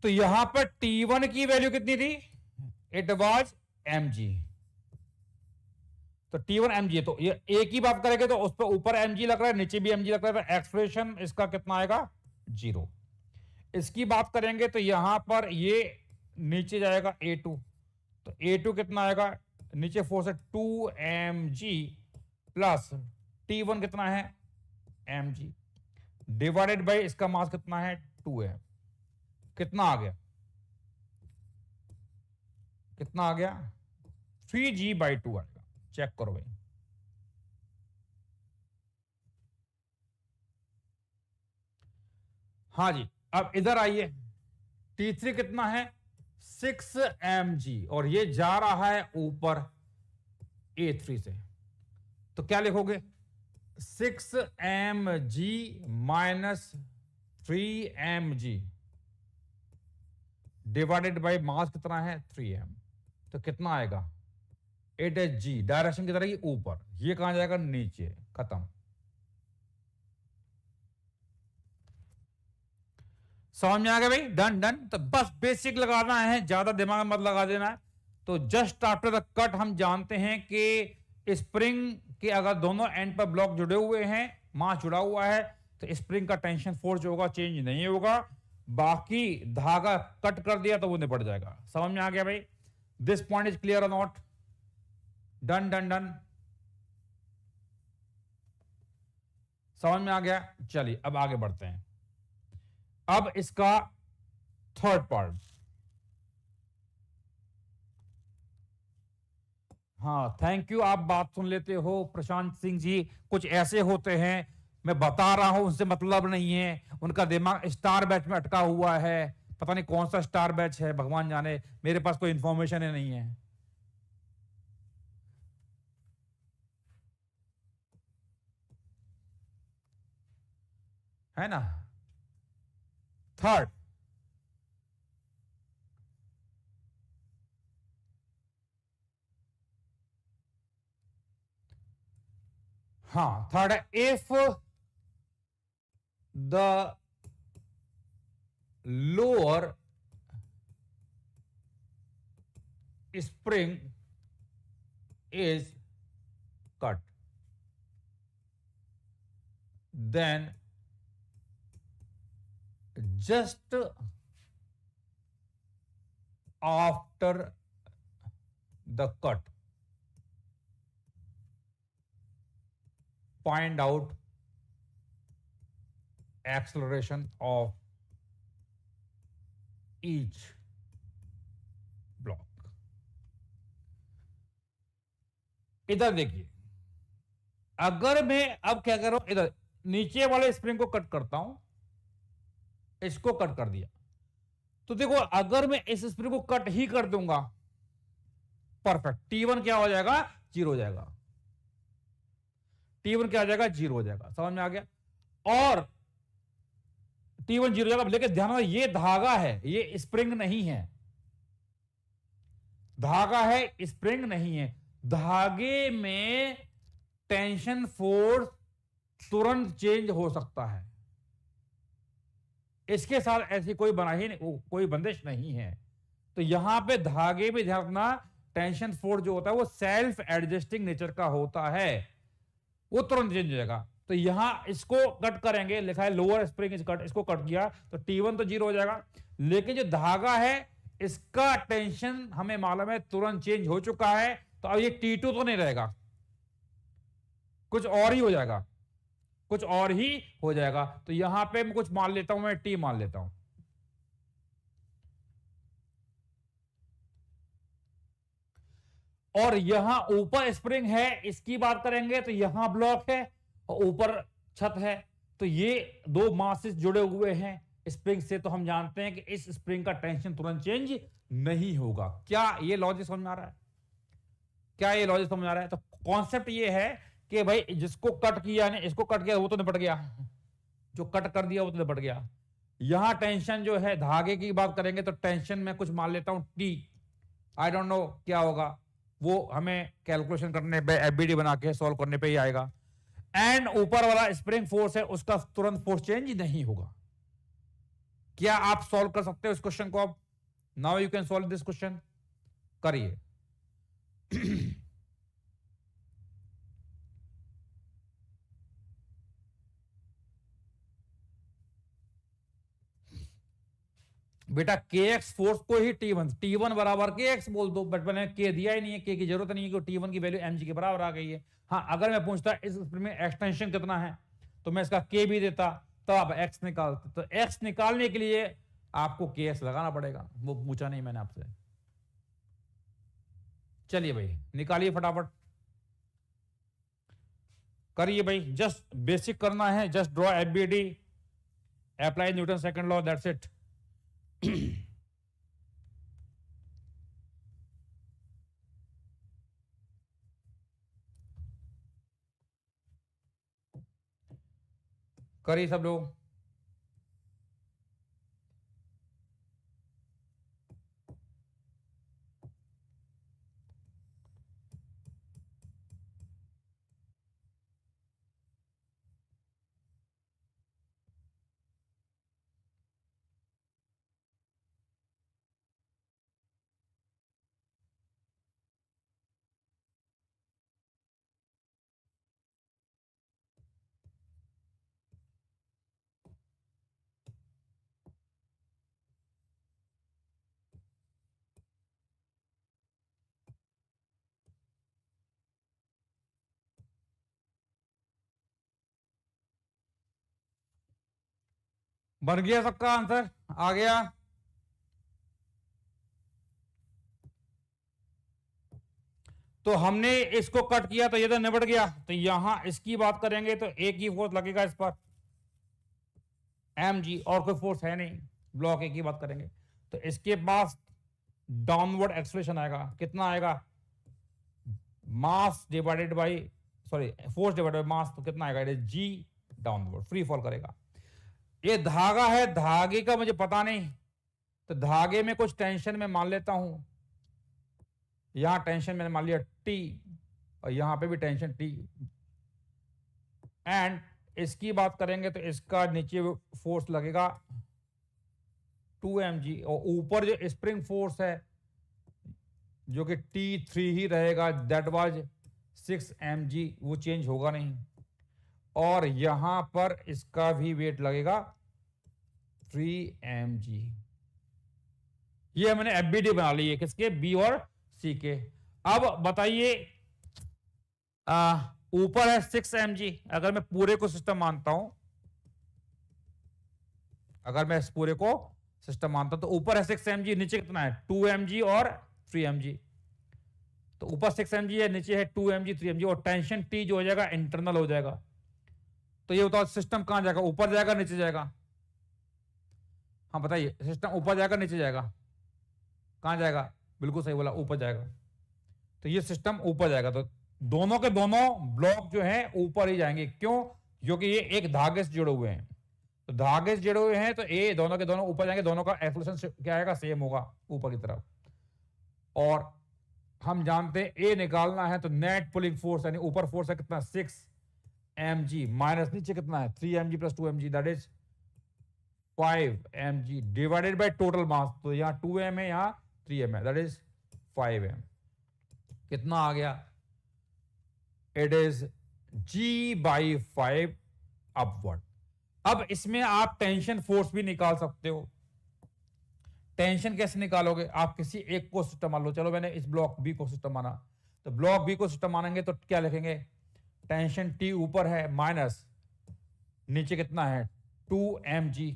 तो यहां पर T1 की वैल्यू कितनी थी, इट वाज mg, तो T1 mg। तो ये A की बात करेंगे तो उस पर ऊपर mg लग रहा है, नीचे भी mg लग रहा है, तो एक्सप्रेशन इसका कितना आएगा, 0। इसकी बात करेंगे तो यहां पर ये नीचे जाएगा A2, तो A2 कितना आएगा, नीचे फोर्स है 2mg प्लस T1 कितना है mg, डिवाइडेड बाय इसका मास कितना है 2m। कितना आ गया, कितना आ गया, 3g/2 आएगा। चेक करो भाई। हाँ जी, अब इधर आइए, T3 कितना है 6 mg और ये जा रहा है ऊपर A3 से, तो क्या लिखोगे 6 mg minus 3 mg divided by mass कितना है 3m, तो कितना आएगा 8hg। डायरेक्शन किधर है ऊपर, ये कहां जाएगा नीचे, खत्म। समझ में आ गया भाई, डन डन। तो बस बेसिक लगाना है, ज्यादा दिमाग मत लगा देना है। तो जस्ट आफ्टर द कट हम जानते हैं कि स्प्रिंग के अगर दोनों एंड पर ब्लॉक जुड़े हुए हैं, मास जुड़ा हुआ है, तो स्प्रिंग का टेंशन फोर्स जो होगा चेंज नहीं होगा। बाकी धागा कट कर दिया तो वो निपट जाएगा। समझ में आ गया भाई, दिस पॉइंट इज क्लियर और नॉट? डन डन डन, समझ में आ गया। चलिए अब आगे बढ़ते हैं। अब इसका थर्ड पार्ट, हाँ थैंक यू, आप बात सुन लेते हो प्रशांत सिंह जी। कुछ ऐसे होते हैं, मैं बता रहा हूं उनसे मतलब नहीं है, उनका दिमाग स्टार बैच में अटका हुआ है, पता नहीं कौन सा स्टार बैच है भगवान जाने, मेरे पास कोई इंफॉर्मेशन ही नहीं है ना। थर्ड, हाँ थर्ड है, if the lower spring is cut then just after the cut find out acceleration of each block। इधर देखिए, अगर मैं अब क्या कर रहा हूं, इधर नीचे वाले स्प्रिंग को कट करता हूं, इसको कट कर दिया, तो देखो अगर मैं इस स्प्रिंग को कट ही कर दूंगा, परफेक्ट, T1 क्या हो जाएगा, जीरो हो जाएगा, T1 क्या हो जाएगा, जीरो हो जाएगा। समझ में आ गया, और T1 जीरो हो जाएगा। लेकिन ध्यान रखना, ये धागा है, ये स्प्रिंग नहीं है, धागा है स्प्रिंग नहीं है। धागे में टेंशन फोर्स तुरंत चेंज हो सकता है, इसके साथ ऐसी कोई बनाही नहीं, कोई बंदिश नहीं है। तो यहां पे धागे में ध्यान रखना, टेंशन फोर्स जो होता है वो सेल्फ एडजस्टिंग नेचर का होता है, वो तुरंत चेंज हो जाएगा। तो यहां इसको कट करेंगे, लिखा है लोअर स्प्रिंग इज कट, इसको कट किया तो T1 तो जीरो हो जाएगा। लेकिन जो धागा है इसका टेंशन हमें मालूम है तुरंत चेंज हो चुका है, तो अब ये T2 तो नहीं रहेगा, कुछ और ही हो जाएगा, कुछ और ही हो जाएगा। तो यहां पे मैं कुछ मान लेता हूं, मैं T मान लेता हूं। और यहां ऊपर स्प्रिंग है, इसकी बात करेंगे तो यहां ब्लॉक है और ऊपर छत है, तो ये दो मासेस जुड़े हुए हैं स्प्रिंग से, तो हम जानते हैं कि इस स्प्रिंग का टेंशन तुरंत चेंज नहीं होगा। क्या ये लॉजिक समझ में आ रहा है? क्या ये लॉजिक समझ आ रहा है? तो कॉन्सेप्ट ये है कि भाई जिसको कट किया ने, इसको कट किया वो तो निपट गया, जो कट कर दिया वो तो निपट गया। यहां टेंशन जो है, धागे की बात करेंगे तो टेंशन में कुछ मान लेता हूं T, आई डोंट नो क्या होगा, वो हमें कैलकुलेशन करने पे, एफबीडी बना के सॉल्व करने पे ही आएगा। एंड ऊपर वाला स्प्रिंग फोर्स है, उसका तुरंत फोर्स चेंज नहीं होगा। क्या आप सॉल्व कर सकते हो इस क्वेश्चन को? अब now you can solve this question, करिए। बेटा kx फोर्स को ही T1 बराबर kx बोल दो, बट मैंने k दिया ही नहीं है, k की जरूरत नहीं है, क्योंकि T1 की वैल्यू mg के बराबर आ गई है। हाँ, अगर मैं पूछता इस में एक्सटेंशन कितना है, तो मैं इसका k भी देता, तो आप x निकालते। तो x निकालने के लिए आपको kx लगाना पड़ेगा, वो पूछा नहीं मैंने आपसे। चलिए भाई निकालिए फटाफट, करिए भाई, जस्ट बेसिक करना है, just draw FBD apply Newton second law, that's it. करिए सब लोग। बन गया सबका आंसर? आ गया? तो हमने इसको कट किया तो ये तो निबट गया। तो यहां इसकी बात करेंगे तो एक ही फोर्स लगेगा इस पर, mg, और कोई फोर्स है नहीं, ब्लॉक एक ही बात करेंगे। तो इसके पास डाउनवर्ड एक्सेलरेशन आएगा, कितना आएगा? Mass divided by, sorry, force divided by mass, तो कितना आएगा? It is g downward, free fall करेगा। ये धागा है, धागे का मुझे पता नहीं, तो धागे में कुछ टेंशन में मान लेता हूं। यहां टेंशन मैंने मान लिया T, और यहां पे भी टेंशन T, एंड इसकी बात करेंगे तो इसका नीचे फोर्स लगेगा 2mg, और ऊपर जो स्प्रिंग फोर्स है जो कि T3 ही रहेगा, दैट वाज 6mg, वो चेंज होगा नहीं। और यहां पर इसका भी वेट लगेगा 3mg। ये मैंने एफबीडी बना ली है, किसके? बी और सी के। अब बताइए, ऊपर है 6mg, अगर मैं पूरे को सिस्टम मानता हूं, अगर मैं इस पूरे को सिस्टम मानता हूं, तो ऊपर है 6mg, नीचे कितना है? 2mg और 3mg। तो ऊपर 6mg है, नीचे है 2mg 3mg, और टेंशन T जो हो जाएगा इंटरनल हो जाएगा। तो ये बताओ सिस्टम कहां जाएगा? ऊपर जाएगा नीचे जाएगा? हाँ बताइए, सिस्टम ऊपर जाएगा नीचे जाएगा? कहां जाएगा? बिल्कुल सही बोला, ऊपर जाएगा। तो ये सिस्टम ऊपर जाएगा, तो दोनों के दोनों ब्लॉक जो हैं ऊपर ही जाएंगे। क्यों? क्योंकि ये एक धागे से जुड़े हुए हैं। तो धागे से जुड़े हुए हैं तो ये दोनों के दोनों ऊपर जाएंगे, दोनों का एक्सेलरेशन क्या आएगा? सेम होगा, ऊपर की तरफ। और हम जानते हैं ए निकालना है तो नेट पुलिंग फोर्स, यानी ऊपर फोर्स है कितना? 6mg, माइनस नीचे कितना है? 3mg plus 2mg, that is 5mg, divided by total mass. तो यहां 2m है, यहां 3m है, दैट इज 5m। कितना आ गया? It is g/5 upward. अब इसमें आप टेंशन फोर्स भी निकाल सकते हो। टेंशन कैसे निकालोगे? आप किसी एक को सिस्टम मान लो, चलो मैंने इस ब्लॉक बी को सिस्टम माना, तो ब्लॉक बी को सिस्टम मानेंगे तो क्या लिखेंगे? टेंशन T ऊपर है, माइनस नीचे कितना है? 2mg,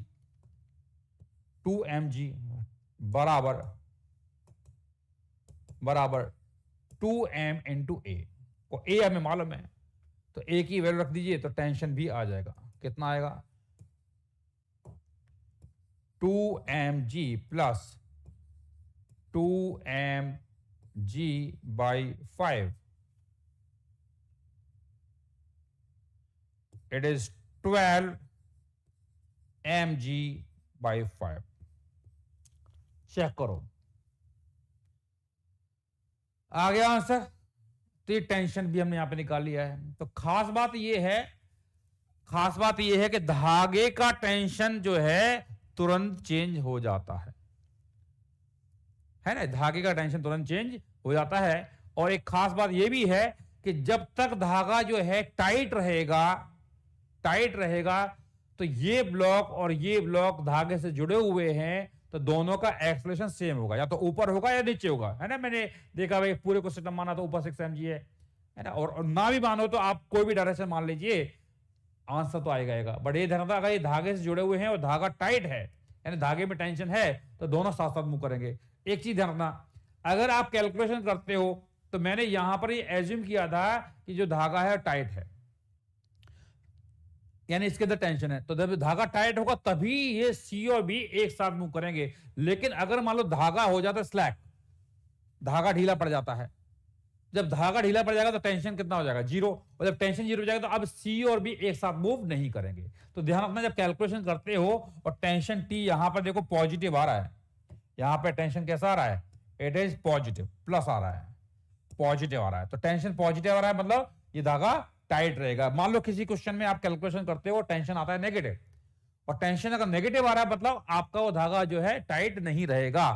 2mg बराबर 2m इंटू ए, और ए हमें मालूम है, तो ए की वैल्यू रख दीजिए तो टेंशन भी आ जाएगा। कितना आएगा? 2mg plus 2mg/5, it is 12mg/5। Check करो, आ गया आंसर। तो ये टेंशन भी हमने यहां पे निकाल लिया है। तो खास बात यह है कि धागे का टेंशन जो है तुरंत चेंज हो जाता है ना? धागे का टेंशन तुरंत चेंज हो जाता है। और एक खास बात यह भी है कि जब तक धागा जो है टाइट रहेगा, तो ये ब्लॉक और ये ब्लॉक धागे से जुड़े हुए हैं, तो दोनों का एक्सेलरेशन सेम होगा, या तो ऊपर होगा या नीचे होगा, है ना? मैंने देखा भाई, पूरे को सिस्टम माना तो ऊपर 6mg है ना, और ना भी मानो तो आप कोई भी डायरेक्शन मान लीजिए, आंसर तो आएगा। बट ये ध्यान रखना, अगर ये धागे से जुड़े हुए हैं और धागा टाइट है, यानी धागे में टेंशन है, तो दोनों साथ साथ मूव करेंगे। एक चीज ध्यान रखना, अगर आप कैलकुलेशन करते हो तो मैंने यहां पर ये एज्यूम किया था कि जो धागा है टाइट है, यानी इसके अंदर टेंशन है, तो जब धागा टाइट होगा तभी ये सी और बी एक साथ मूव करेंगे। लेकिन अगर मान लो धागा हो जाता है स्लैक, धागा ढीला पड़ जाता है, जब धागा ढीला पड़ जाएगा तो टेंशन कितना हो जाएगा, जीरो। और जब टेंशन जीरो हो जाएगा तो अब सी और बी एक साथ मूव नहीं करेंगे। तो ध्यान रखना जब कैलकुलेशन करते हो और टेंशन टी यहां पर देखो पॉजिटिव आ रहा है, यहां पर टेंशन कैसा आ रहा है, इट इज पॉजिटिव, प्लस आ रहा है, पॉजिटिव आ रहा है। तो टेंशन पॉजिटिव आ रहा है मतलब ये धागा टाइट रहेगा। मान लो किसी क्वेश्चन में आप कैलकुलेशन करते हो टेंशन आता है नेगेटिव, और टेंशन अगर नेगेटिव आ रहा है मतलब आपका वो धागा जो है टाइट नहीं रहेगा।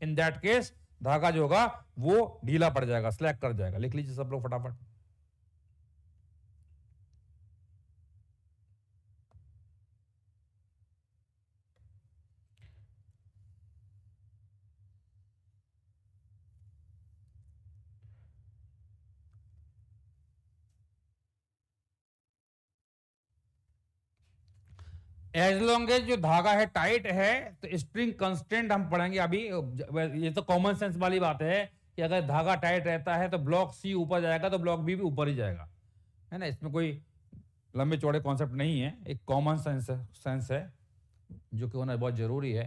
इन दैट केस धागा जो होगा वो ढीला पड़ जाएगा, स्लैक कर जाएगा। लिख लीजिए सब लोग फटाफट। एज लॉन्ग एज जो धागा है टाइट है तो स्प्रिंग कांस्टेंट हम पढ़ेंगे अभी। ये तो कॉमन सेंस वाली बात है कि अगर धागा टाइट रहता है तो ब्लॉक सी ऊपर जाएगा तो ब्लॉक बी भी ऊपर ही जाएगा, है ना। इसमें कोई लंबे चौड़े कॉन्सेप्ट नहीं है, एक कॉमन सेंस है जो कि होना बहुत जरूरी है।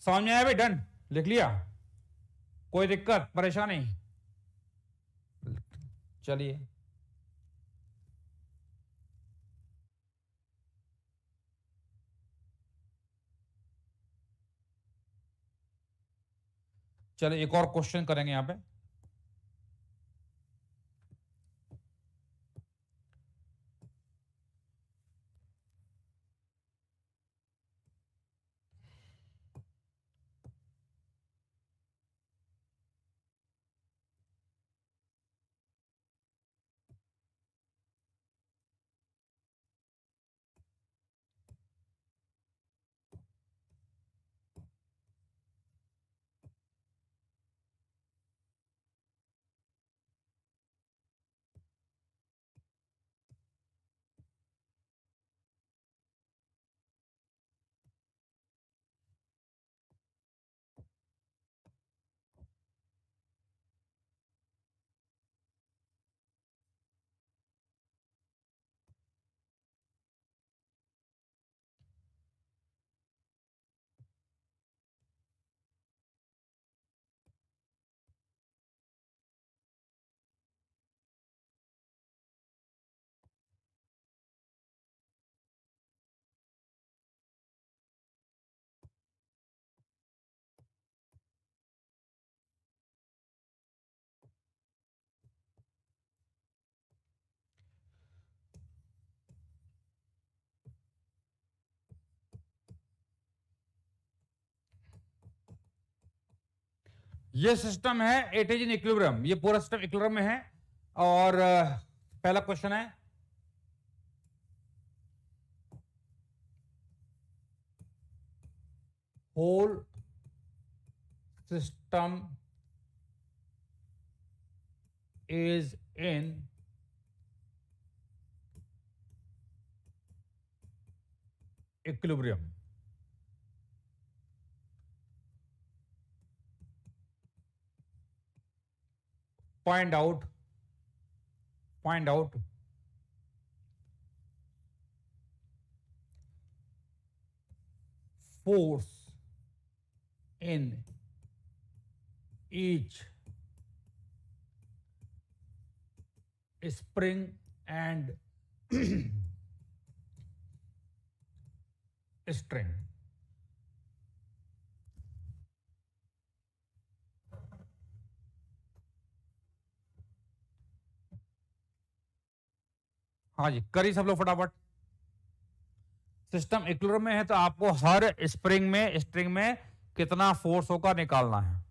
समझ में आया भाई? डन, लिख लिया, कोई दिक्कत परेशानी? चलिए चलिए एक और क्वेश्चन करेंगे यहां पे। ये सिस्टम है इट इज इन इक्विलिब्रियम, ये पूरा सिस्टम इक्विलिब्रियम में है। और पहला क्वेश्चन है whole system is in equilibrium. Find out force in each spring and string। हाँ जी, करिए सब लोग फटाफट। सिस्टम इक्विलिब्रियम में है तो आपको हर स्ट्रिंग में कितना फोर्स होगा निकालना है।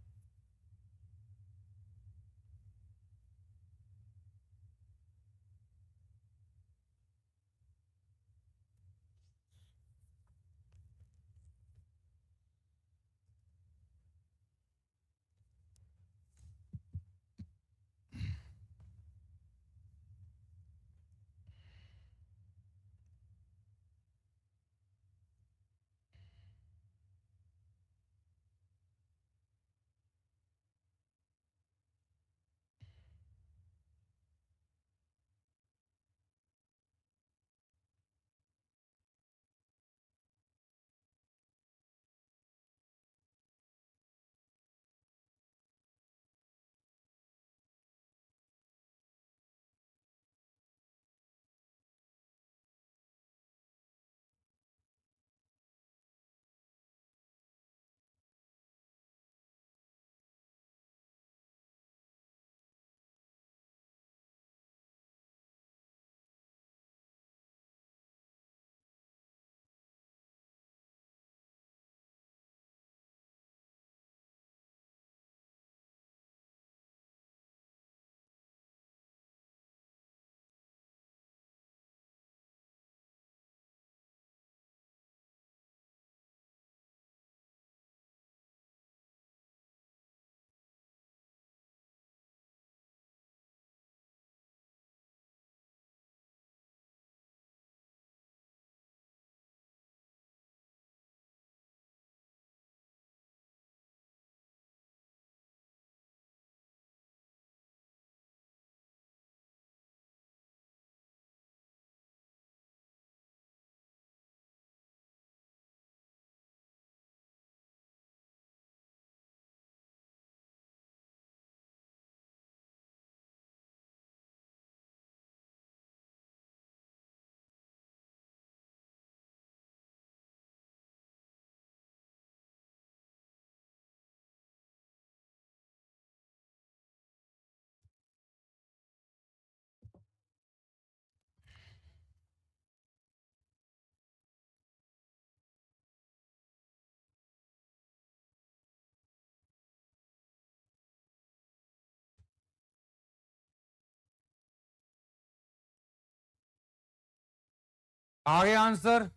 आगे आंसर,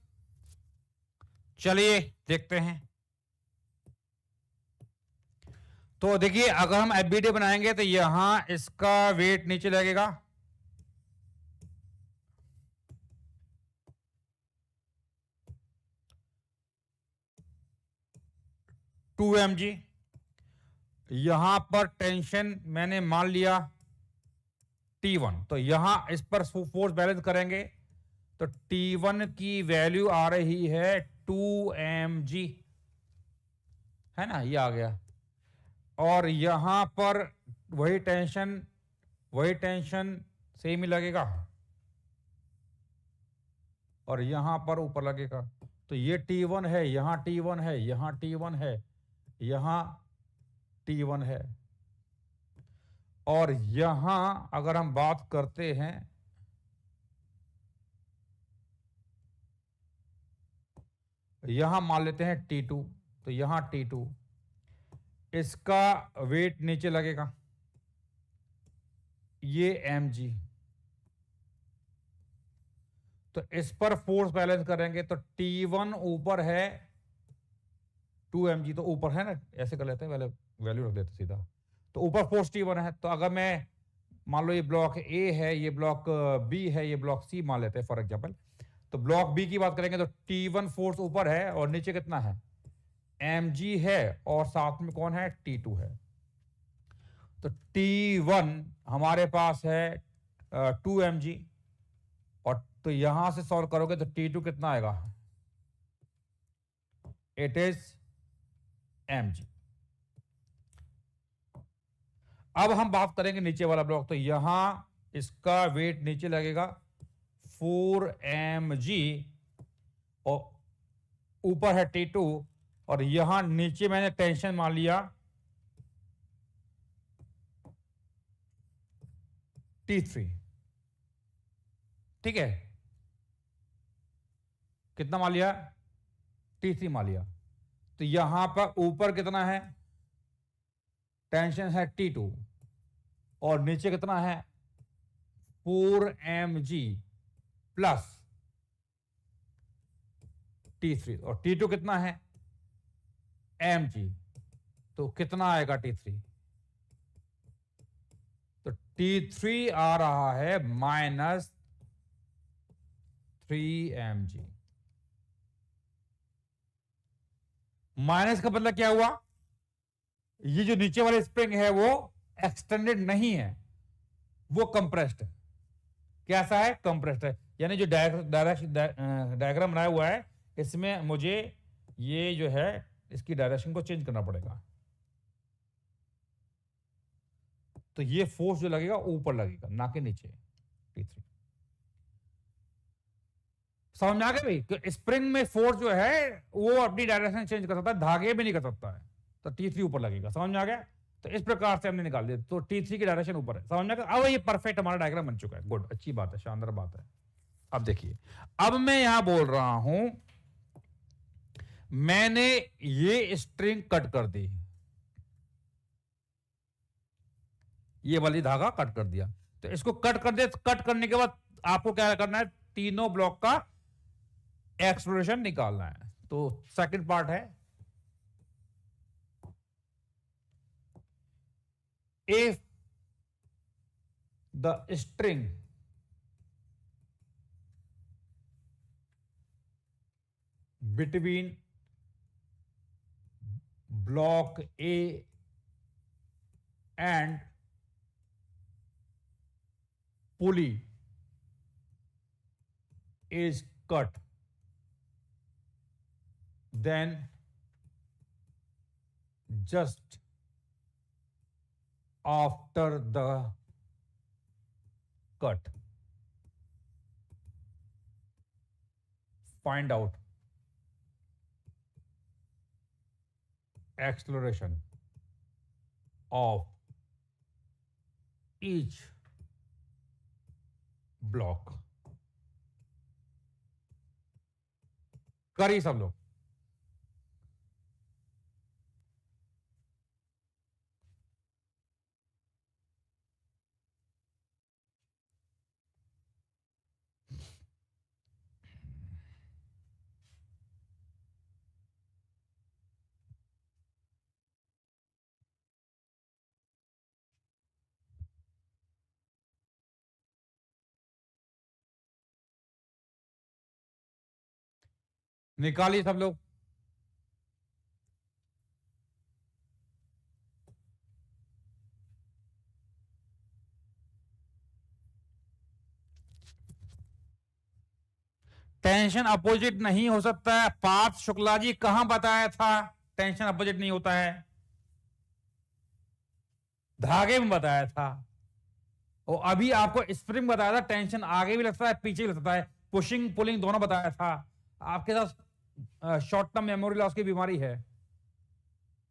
चलिए देखते हैं। तो देखिए अगर हम एफबीडी बनाएंगे तो यहां इसका वेट नीचे लगेगा, 2 mg। यहां पर टेंशन मैंने मान लिया T1, तो यहां इस पर फोर्स बैलेंस करेंगे तो T1 की वैल्यू आ रही है 2 mg, है ना, ये आ गया। और यहां पर वही टेंशन सेम ही लगेगा और यहां पर ऊपर लगेगा। तो ये T1 है, यहां T1 है, यहां T1 है, यहां T1 है। और यहां अगर हम बात करते हैं, यहां मान लेते हैं T2, तो यहां T2, इसका वेट नीचे लगेगा, ये mg। तो इस पर फोर्स बैलेंस करेंगे तो T1 ऊपर है 2 mg, तो ऊपर है ना, ऐसे कर लेते हैं, पहले वैल्यू रख देते सीधा। तो ऊपर फोर्स T1 है, तो अगर मैं मान लो ये ब्लॉक ए है, ये ब्लॉक बी है, ये ब्लॉक सी मान लेते हैं फॉर एग्जांपल। तो ब्लॉक बी की बात करेंगे तो T1 फोर्स ऊपर है और नीचे कितना है, mg है, और साथ में कौन है, T2 है। तो T1 हमारे पास है 2 mg, और तो यहां से सॉल्व करोगे तो T2 कितना आएगा, इट इज mg। अब हम बात करेंगे नीचे वाला ब्लॉक, तो यहां इसका वेट नीचे लगेगा 4 mg, और ऊपर है T2, और यहां नीचे मैंने टेंशन मान लिया T3, ठीक है, कितना मान लिया, T3 मान लिया। तो यहां पर ऊपर कितना है, टेंशन है T2, और नीचे कितना है 4 mg प्लस T3, और T2 कितना है mg, तो कितना आएगा T3, तो T3 आ रहा है -3 mg। माइनस का मतलब क्या हुआ, ये जो नीचे वाले स्प्रिंग है वो एक्सटेंडेड नहीं है, वो कंप्रेस्ड है। कैसा है, कंप्रेस्ड है। यानी जो डायग्राम बनाया हुआ है, इसमें मुझे ये जो है इसकी डायरेक्शन को चेंज करना पड़ेगा। तो ये फोर्स जो लगेगा ऊपर लगेगा, ना कि नीचे, T3। समझ में आ गया भाई, कि स्प्रिंग में फोर्स जो है वो अपनी डायरेक्शन चेंज कर सकता है, धागे में नहीं कर सकता है। तो T3 ऊपर लगेगा, समझ में आ गया। तो इस प्रकार से हमने निकाल दिया, तो T3 की डायरेक्शन ऊपर है, समझ में आ गया। अब ये परफेक्ट हमारा डायग्राम बन चुका है, गुड, अच्छी बात है, शानदार बात है। अब देखिए, अब मैं यहां बोल रहा हूं, मैंने ये स्ट्रिंग कट कर दी, ये वाली धागा कट कर दिया। तो इसको कट कर दे, कट करने के बाद आपको क्या करना है, तीनों ब्लॉक का एक्सप्लोरेशन निकालना है। तो सेकंड पार्ट है, if the string between block A and pulley is cut, then just after the cut, find out acceleration of each block। करिए सब लोग। निकालिए सब लोग। टेंशन अपोजिट नहीं हो सकता है। पार्थ शुक्ला जी कहां बताया था टेंशन अपोजिट नहीं होता है? धागे में बताया था। और अभी आपको स्प्रिंग बताया था, टेंशन आगे भी लगता है पीछे भी लगता है, पुशिंग पुलिंग दोनों बताया था। आपके साथ शॉर्ट टर्म मेमोरी लॉस की बीमारी है।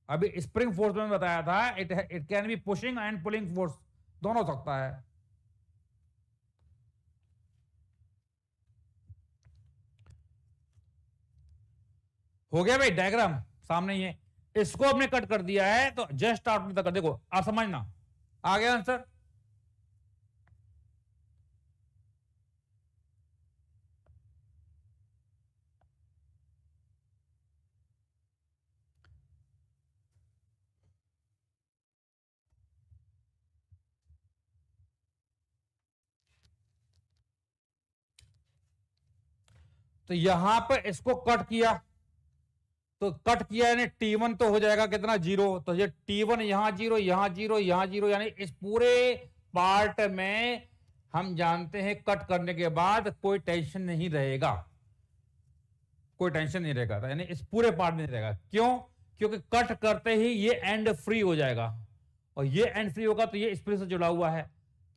अभी स्प्रिंग फोर्स में बताया था it can be pushing and pulling force, दोनों हो सकता है। हो गया भाई, डायग्राम सामने ही है। इसको हमने कट कर दिया है तो जस्ट आउट तक देखो, आप समझना आ गया आंसर। तो यहां पर इसको कट किया, तो कट किया यानी T1 तो हो जाएगा कितना, 0। तो ये T1 यहां 0, यहां 0, यहां 0, यानी इस पूरे पार्ट में हम जानते हैं कट करने के बाद कोई टेंशन नहीं रहेगा, कोई टेंशन नहीं रहेगा, यानी इस पूरे पार्ट में नहीं रहेगा। क्यों? क्योंकि कट करते ही ये एंड फ्री हो जाएगा, और ये एंड फ्री होगा तो ये स्प्रिंग से जुड़ा हुआ है,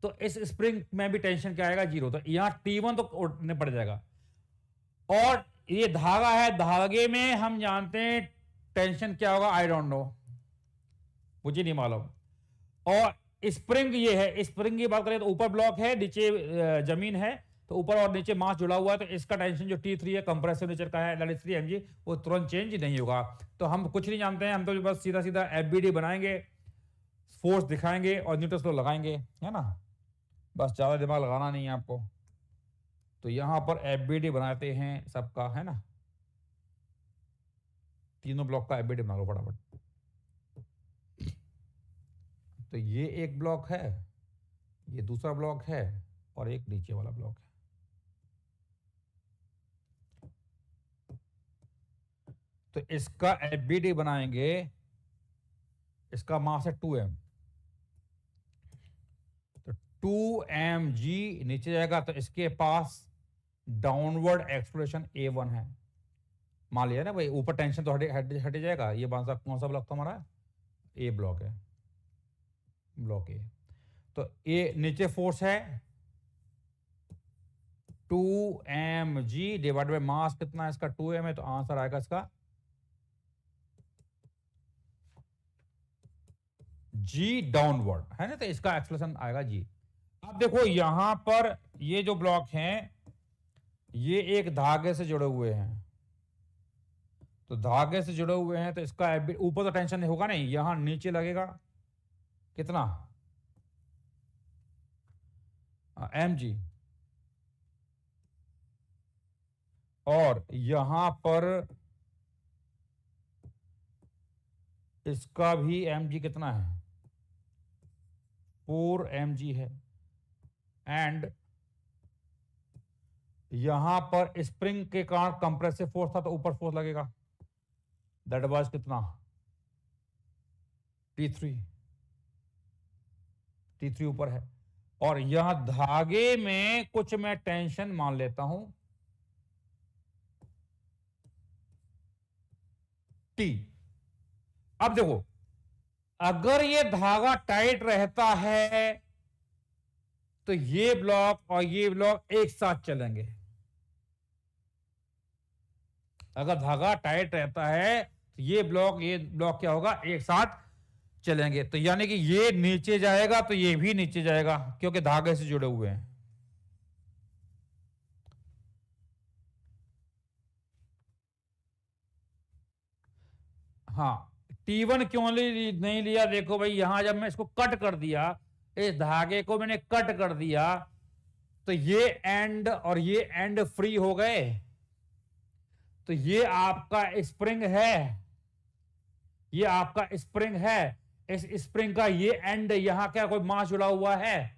तो इस स्प्रिंग में भी टेंशन क्या आएगा, 0। तो यहां T1 तो उड़ने पड़ जाएगा। और ये धागा है, धागे में हम जानते हैं टेंशन क्या होगा, आई डोंट नो, मुझे नहीं मालूम। और स्प्रिंग ये है, स्प्रिंग की बात करें तो ऊपर ब्लॉक है, नीचे जमीन है, तो ऊपर और नीचे मास जुड़ा हुआ है, तो इसका टेंशन जो T3 है कंप्रेसिव नेचर का है, that is 3 mg, वो तुरंत चेंज नहीं होगा। तो हम कुछ नहीं जानते हैं, हम तो बस सीधा सीधा FBD बनाएंगे, फोर्स दिखाएंगे और न्यूटन लॉ लगाएंगे, है ना, बस ज्यादा दिमाग लगाना नहीं है आपको। तो यहां पर FBD बनाते हैं सबका, है ना, तीनों ब्लॉक का FBD बना लो फटाफट। तो ये एक ब्लॉक है, ये दूसरा ब्लॉक है, और एक नीचे वाला ब्लॉक है। तो इसका FBD बनाएंगे, इसका मास है 2m, तो 2mg नीचे जाएगा, तो इसके पास डाउनवर्ड एक्सप्लोरेशन A1 है। मान लिया ना भाई, ऊपर टेंशन तो हट जाएगा। ये कौन सा ब्लॉक था हमारा, ए ब्लॉक है, ब्लॉक ए। तो ए नीचे फोर्स है 2mg डिवाइड बाय मास कितना है इसका, 2m है, तो आंसर आएगा इसका g डाउनवर्ड, है ना, तो इसका एक्सप्रेशन आएगा g। अब देखो यहां पर ये जो ब्लॉक हैं ये एक धागे से जुड़े हुए हैं, तो धागे से जुड़े हुए हैं तो इसका ऊपर तो टेंशन नहीं होगा, नहीं, यहां नीचे लगेगा कितना, mg, और यहां पर इसका भी mg कितना है, 4mg है। एंड यहां पर स्प्रिंग के कारण कंप्रेसिव फोर्स था, तो ऊपर फोर्स लगेगा, दैट वाज कितना, T3, T3 ऊपर है। और यहां धागे में कुछ मैं टेंशन मान लेता हूं T। अब देखो, अगर ये धागा टाइट रहता है तो ये ब्लॉक और ये ब्लॉक एक साथ चलेंगे। अगर धागा टाइट रहता है तो ये ब्लॉक क्या होगा, एक साथ चलेंगे। तो यानी कि ये नीचे जाएगा तो ये भी नीचे जाएगा, क्योंकि धागे से जुड़े हुए हैं। हाँ, T1 क्यों नहीं लिया, देखो भाई, यहां जब मैं इसको कट कर दिया, इस धागे को मैंने कट कर दिया, तो ये एंड और ये एंड फ्री हो गए, तो ये आपका स्प्रिंग है, ये आपका स्प्रिंग है। इस स्प्रिंग का ये एंड, यहां क्या कोई मास जुड़ा हुआ है,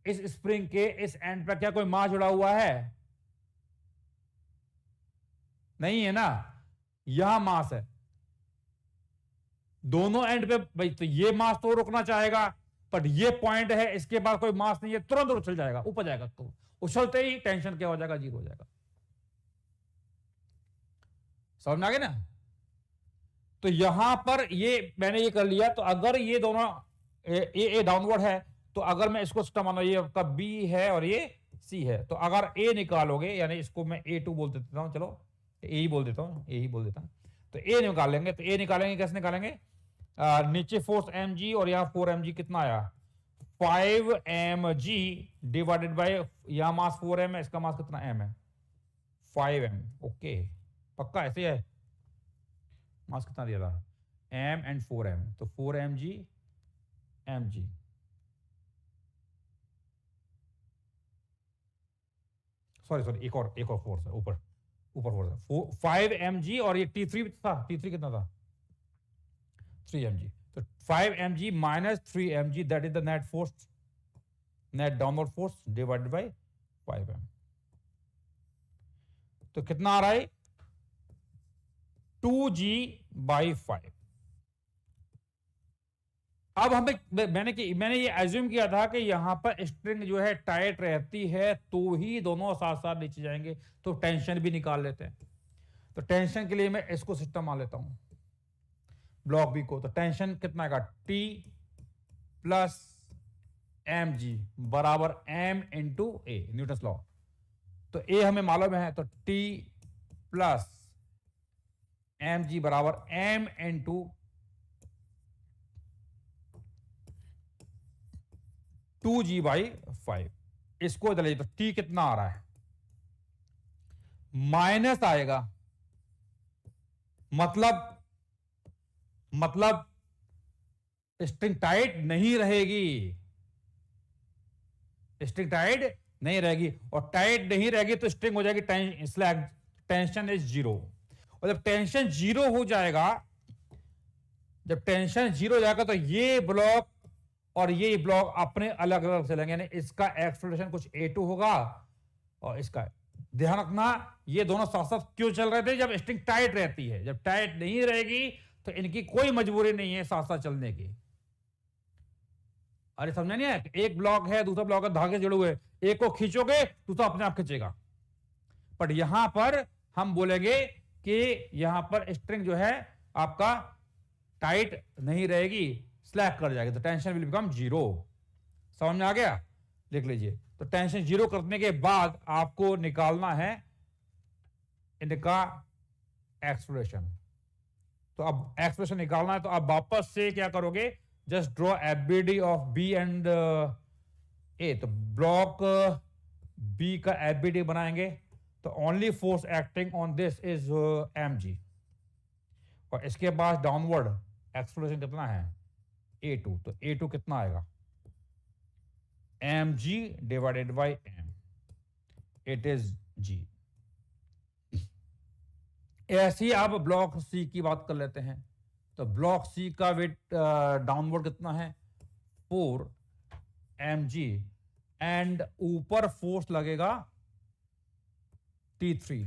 इस स्प्रिंग के इस एंड पर क्या कोई मास जुड़ा हुआ है, नहीं है ना, यहां मास है दोनों एंड पे भाई, तो ये मास तो रुकना चाहेगा, बट ये पॉइंट है, इसके बाद कोई मास नहीं है, तुरंत उछल जाएगा, ऊपर जाएगा, तो उछलते ही टेंशन क्या हो जाएगा, जीरो हो जाएगा। समझ में आ गया ना? तो यहां पर ये मैंने ये कर लिया, तो अगर ये दोनों ए डाउनवर्ड है, तो अगर मैं इसको सिस्टम मानो, ये आपका बी है और ये सी है, तो अगर ए निकालोगे, यानी इसको मैं A2 बोल देता हूं, चलो ए ही बोल देता हूं, ए ही बोल देता हूं, तो ए निकालेंगे, तो ए निकालेंगे कैसे निकालेंगे, नीचे फोर्स mg और यहाँ 4mg, कितना आया 5mg डिवाइडेड बाय, यहां मास 4m है, इसका मास कितना m है 5m। ओके, पक्का ऐसे है, मास कितना दिया था m एंड 4m, तो 4mg mg, सॉरी एक और फोर्स है ऊपर फोर्स है 5mg, और ये T3 था, T3 कितना था 3mg, तो 5mg minus 3mg, that is the net force, net downward force divided by 5m। तो कितना आ रहा है 2g/5। अब मैंने ये एज्यूम किया था कि यहां पर स्ट्रिंग जो है टाइट रहती है, तो ही दोनों साथ साथ नीचे जाएंगे, तो टेंशन भी निकाल लेते हैं। तो टेंशन के लिए मैं इसको सिस्टम मान लेता हूं, ब्लॉक बी को, तो टेंशन कितना आएगा T प्लस mg बराबर m इंटू ए, न्यूटन लॉ। तो ए हमें मालूम है, तो T प्लस mg बराबर m इंटू 2g/5। इसको इधर ले, तो T कितना आ रहा है माइनस आएगा, मतलब स्ट्रिंग टाइट नहीं रहेगी, स्ट्रिंग टाइट नहीं रहेगी, और टाइट नहीं रहेगी तो स्ट्रिंग हो जाएगी स्लैग, टेंशन इज जीरो। और जब टेंशन जीरो हो जाएगा, जब टेंशन जीरो हो जाएगा, तो ये ब्लॉक और ये ब्लॉक अपने अलग अलग चलेंगे, यानी इसका एक्सप्लोरेशन कुछ A2 होगा, और इसका, ध्यान रखना ये दोनों साथ साथ क्यों चल रहे थे, जब स्ट्रिंग टाइट रहती है, जब टाइट नहीं रहेगी तो इनकी कोई मजबूरी नहीं है साथ साथ चलने की। अरे समझा नहीं है, एक ब्लॉक है, दूसरा ब्लॉक है, धागे जुड़े हुए, एक को खींचोगे दूसरा अपने आप खींचेगा, बट यहां पर हम बोलेंगे कि यहां पर स्ट्रिंग जो है आपका टाइट नहीं रहेगी, स्लैक कर जाएगी, तो टेंशन विल बिकम जीरो। समझ में आ गया? लिख लीजिए, तो टेंशन जीरो करने के बाद आपको निकालना है इनका एक्सप्रेशन। तो अब एक्सप्रेशन निकालना है, तो आप वापस से क्या करोगे, just draw FBD of B and A. तो ब्लॉक बी का एफबीडी बनाएंगे, तो only force acting on this is mg, और इसके बाद डाउनवर्ड एक्सप्रेशन कितना है A2, तो A2 कितना आएगा mg divided by m, it is g। ऐसे ही आप ब्लॉक सी की बात कर लेते हैं, तो ब्लॉक सी का वेट डाउनवर्ड कितना है 4mg, एंड ऊपर फोर्स लगेगा T3,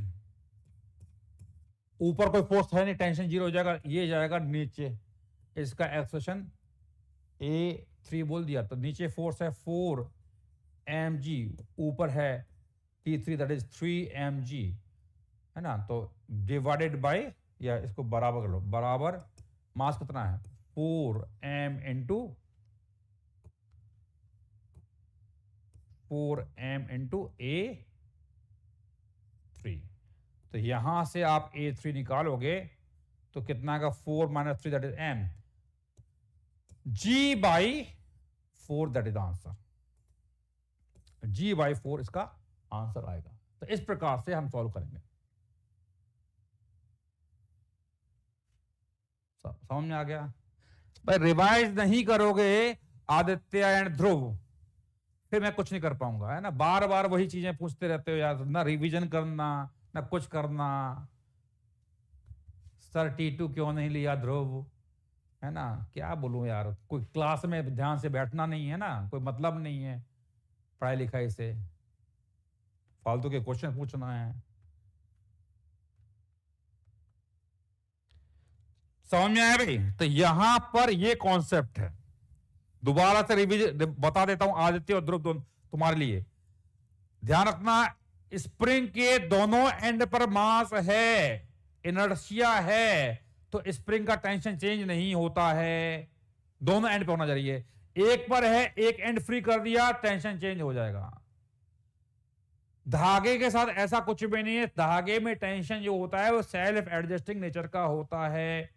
ऊपर कोई फोर्स है नहीं, टेंशन जीरो हो जाएगा, ये जाएगा नीचे, इसका एक्सप्रेशन A3 बोल दिया, तो नीचे फोर्स है 4mg, ऊपर है T3 दैट इज 3mg, है ना, तो डिवाइडेड बाय, या इसको बराबर कर लो, बराबर मास कितना है 4m into 4m into A3। तो यहां से आप A3 निकालोगे, तो कितना का 4 minus 3 that is m, g/4 that is answer, g/4 इसका आंसर आएगा। तो इस प्रकार से हम सॉल्व करेंगे। समझ में आ गया भाई? रिवाइज नहीं करोगे आदित्य एंड ध्रुव, फिर मैं कुछ नहीं कर पाऊंगा, है ना, बार बार वही चीजें पूछते रहते हो यार, ना रिवीजन करना ना कुछ करना, सर T2 क्यों नहीं लिया ध्रुव, है ना, क्या बोलूं यार, कोई क्लास में ध्यान से बैठना नहीं है ना, कोई मतलब नहीं है पढ़ाई लिखाई से, फालतू के क्वेश्चन पूछना है। समझ में आया भाई? तो यहां पर ये कॉन्सेप्ट है, दोबारा से रिवीजन बता देता हूं आदित्य और ध्रुव तुम्हारे लिए। ध्यान रखना, स्प्रिंग के दोनों एंड पर मास है, इनर्शिया है, तो स्प्रिंग का टेंशन चेंज नहीं होता है। दोनों एंड पे होना चाहिए। एक पर है, एक एंड फ्री कर दिया, टेंशन चेंज हो जाएगा। धागे के साथ ऐसा कुछ भी नहीं है। धागे में टेंशन जो होता है वो सेल्फ एडजस्टिंग नेचर का होता है,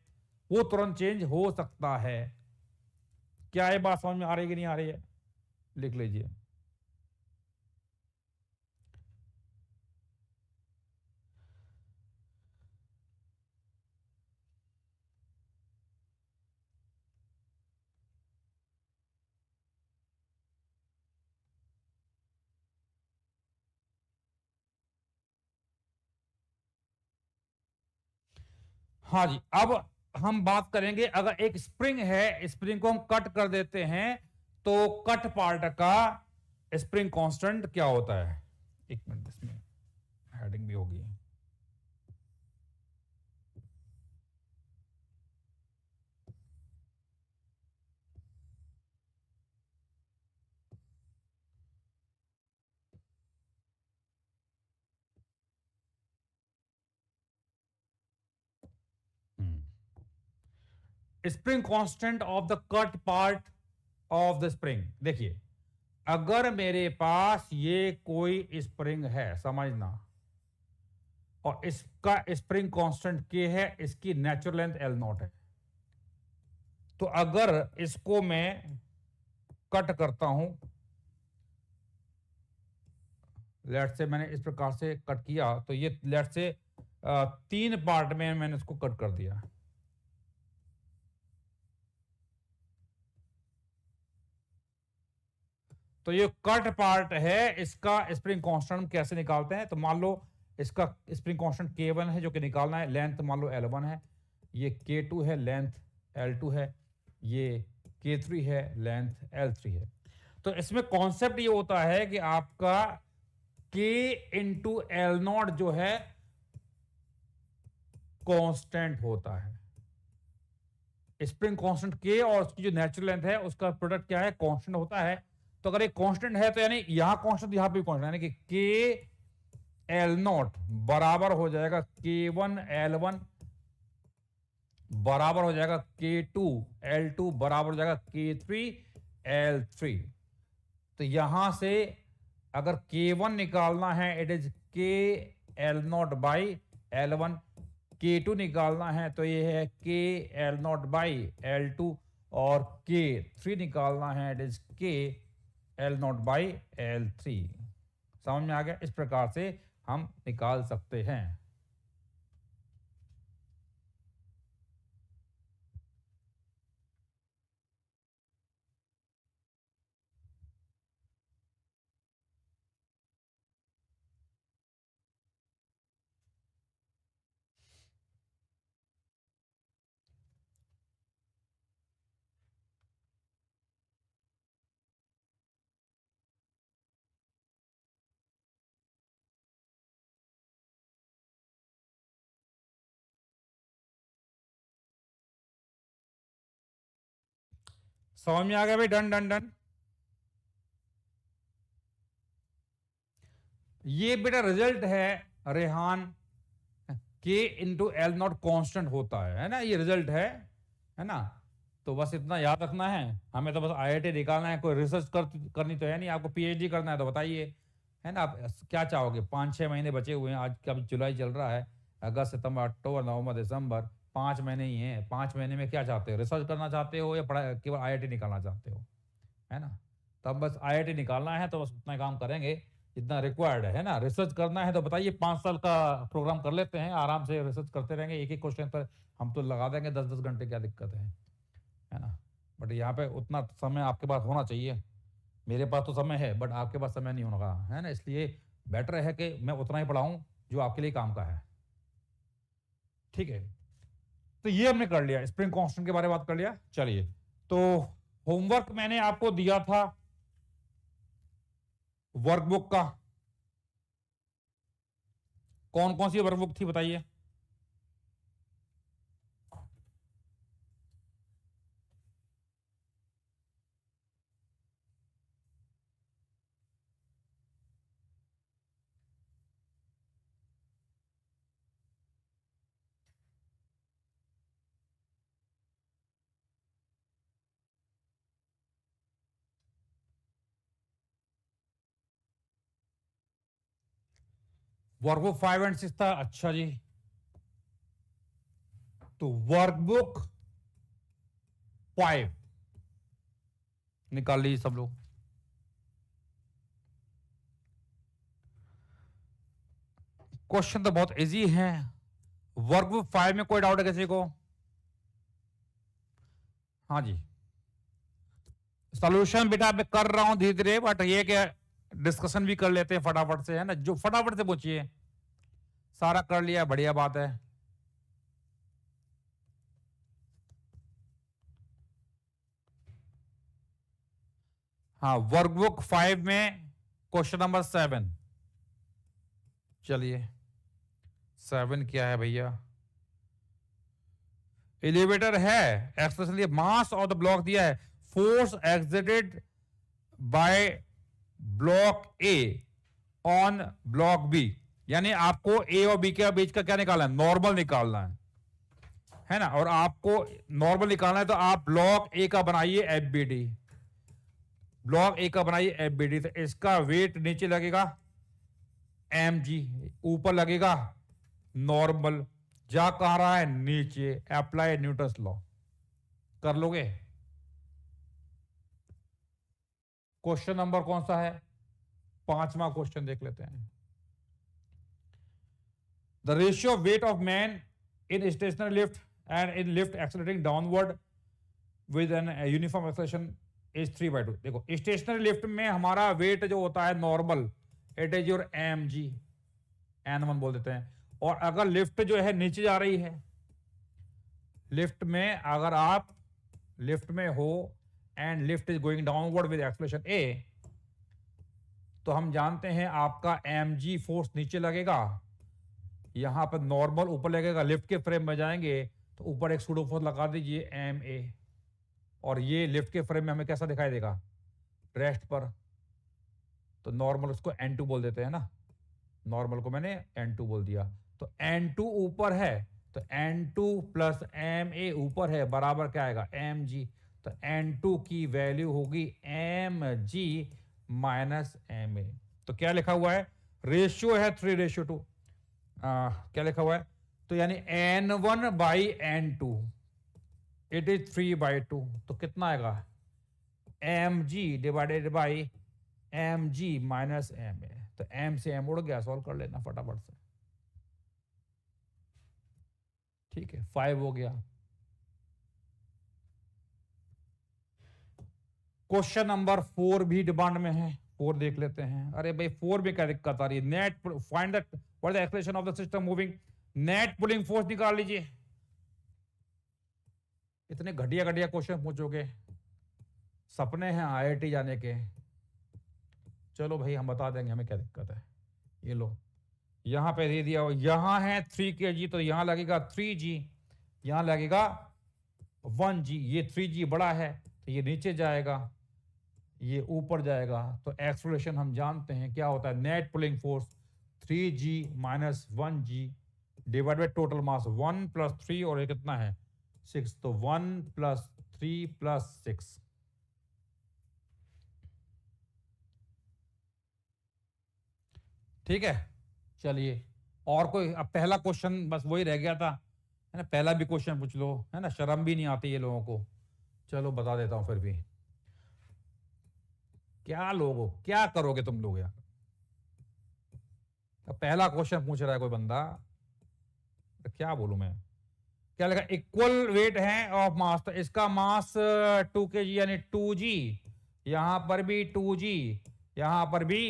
वो तुरंत चेंज हो सकता है। क्या ये बात समझ में आ रही है कि नहीं आ रही है? लिख लीजिए। हाँ जी, अब हम बात करेंगे, अगर एक स्प्रिंग है, स्प्रिंग को हम कट कर देते हैं, तो कट पार्ट का स्प्रिंग कांस्टेंट क्या होता है? एक मिनट, इसमें हेडिंग भी होगी। Spring constant of the cut part of the spring. देखिए, अगर मेरे पास ये कोई स्प्रिंग है, समझना, और इसका स्प्रिंग कांस्टेंट के है, इसकी नेचुरल लेंथ एल नॉट है, तो अगर इसको मैं कट करता हूं, लेट से मैंने इस प्रकार से कट किया, तो ये लेट से 3 पार्ट में मैंने इसको कट कर दिया। तो ये कट पार्ट है, इसका स्प्रिंग कांस्टेंट कैसे निकालते हैं? तो मान लो इसका स्प्रिंग कांस्टेंट K1 है जो कि निकालना है, लेंथ मान लो L1 है, ये K2 है, लेंथ L2 है, ये K3 है, लेंथ L3 है। तो इसमें कॉन्सेप्ट ये होता है कि आपका K इंटू एल नॉट जो है कांस्टेंट होता है। स्प्रिंग कांस्टेंट K और उसकी जो नेचुरल लेंथ है उसका प्रोडक्ट क्या है? कांस्टेंट होता है। तो अगर एक कांस्टेंट है तो यानी यहां कांस्टेंट, यहां भी कांस्टेंट, यानी कि K एल नॉट बराबर हो जाएगा K1 L1 बराबर हो जाएगा K2 L2 बराबर हो जाएगा K3 L3। तो यहां से अगर K1 निकालना है, it is K L not by L1, K2 निकालना है तो ये है K L not by L2, और K3 निकालना है, it is K L not by L3। समझ में आ गया? इस प्रकार से हम निकाल सकते हैं। समझ में आ गया भाई? Done done done. ये बेटा रिजल्ट है Rehan, K into L not constant होता है ना, ये रिजल्ट है ना। तो बस इतना याद रखना है, हमें तो बस IIT निकालना है, कोई रिसर्च करनी तो है नहीं। आपको PhD करना है तो बताइए, है ना, आप क्या चाहोगे? 5-6 महीने बचे हुए हैं, आज का जुलाई चल रहा है, अगस्त सितंबर अक्टूबर नवंबर दिसंबर, 5 महीने ही हैं। 5 महीने में क्या चाहते हो? रिसर्च करना चाहते हो या पढ़ा केवल IIT निकालना चाहते हो? है ना, तब बस IIT निकालना है तो बस उतना काम करेंगे जितना रिक्वायर्ड है ना। रिसर्च करना है तो बताइए, 5 साल का प्रोग्राम कर लेते हैं, आराम से रिसर्च करते रहेंगे, एक एक क्वेश्चन पर हम तो लगा देंगे 10-10 घंटे, क्या दिक्कत है ना। बट यहाँ पे उतना समय आपके पास होना चाहिए। मेरे पास तो समय है बट आपके पास समय नहीं होगा, है ना, इसलिए बेटर है कि मैं उतना ही पढ़ाऊँ जो आपके लिए काम का है। ठीक है, तो ये हमने कर लिया, स्प्रिंग कांस्टेंट के बारे में बात कर लिया। चलिए, तो होमवर्क मैंने आपको दिया था वर्कबुक का, कौन कौन सी वर्कबुक थी बताइए? वर्कबुक 5 एंड 6 था, अच्छा जी। तो वर्कबुक 5 निकाल लीजिए सब लोग। क्वेश्चन तो बहुत इजी है। वर्कबुक 5 में कोई डाउट है किसी को? हाँ जी। सॉल्यूशन बेटा मैं कर रहा हूं धीरे धीरे, बट ये क्या डिस्कशन भी कर लेते हैं फटाफट से, है ना? जो फटाफट से पूछिए। सारा कर लिया, बढ़िया बात है। हाँ, वर्कबुक 5 में क्वेश्चन नंबर 7। चलिए 7 क्या है भैया? एलिवेटर है, एक्सप्रेशन दिया, मास ऑफ द ब्लॉक दिया है, force exerted by block A on block B. यानी आपको ए और बी के बीच का क्या निकालना है? नॉर्मल निकालना है ना? और आपको नॉर्मल निकालना है तो आप ब्लॉक ए का बनाइए F B D. Block A का बनाइए एफ बी डी। तो इसका वेट नीचे लगेगा एम जी, ऊपर लगेगा नॉर्मल। जा कहां रहा है? नीचे। Apply Newton's law. कर लोगे? क्वेश्चन नंबर कौन सा है? 5वां क्वेश्चन देख लेते हैं। The ratio of weight of man in stationary lift and in lift accelerating downward with an uniform acceleration is 3/2। देखो स्टेशनरी लिफ्ट में हमारा वेट जो होता है normal, it is your M G, N1 बोल देते हैं। और अगर लिफ्ट जो है नीचे जा रही है, लिफ्ट में अगर आप लिफ्ट में हो and lift is going downward with acceleration a, तो हम जानते हैं आपका एम जी फोर्स नीचे लगेगा, यहां पर नॉर्मल ऊपर लगेगा। लिफ्ट के फ्रेम में जाएंगे तो ऊपर एक सूडो फोर्स लगा दीजिए एम ए, और ये लिफ्ट के फ्रेम में हमें कैसा दिखाई देगा? रेस्ट पर। तो नॉर्मल उसको N2 बोल देते हैं ना, नॉर्मल को मैंने N2 बोल दिया। तो N2 ऊपर है तो N2 प्लस एम ए ऊपर है, बराबर क्या आएगा? M G. तो N2 की वैल्यू होगी M G minus M A. तो क्या लिखा हुआ है? रेशियो है 3:2। क्या लिखा हुआ है? तो यानी N1 by N2 it is 3/2। तो कितना आएगा? M G divided by M G minus M A. तो एम से एम उड़ गया, सॉल्व कर लेना फटाफट से। ठीक है, 5 हो गया। क्वेश्चन नंबर 4 भी डिमांड में है, 4 देख लेते हैं। अरे भाई 4 में क्या दिक्कत आ रही है? Net find that what the expression of the system moving, net pulling force निकाल लीजिए। इतने घटिया घटिया क्वेश्चन पूछोगे, सपने हैं आईआईटी जाने के। चलो भाई हम बता देंगे हमें क्या दिक्कत है। ये लो, यहां पे दे दिया, यहां है 3 kg, तो यहां लगेगा 3g, यहां लगेगा 1g। ये 3g बड़ा है तो ये नीचे जाएगा, ये ऊपर जाएगा। तो एक्सलेशन हम जानते हैं क्या होता है? Net pulling force 3g minus 1g divide by total mass 1 plus 3, और ये कितना है? 6। तो 1 प्लस 3 प्लस 6। ठीक है, चलिए और कोई? अब पहला क्वेश्चन बस वही रह गया था, है ना? पहला भी क्वेश्चन पूछ लो, है ना? शर्म भी नहीं आती ये लोगों को। चलो बता देता हूं फिर भी। क्या लोगो, क्या करोगे तुम लोग यार? अब पहला क्वेश्चन पूछ रहा है कोई बंदा, तो क्या बोलूं मैं? क्या लगा? इक्वल वेट है ऑफ मास, तो इसका मास 2 kg यानी 2g, यहां पर भी 2g, यहां पर भी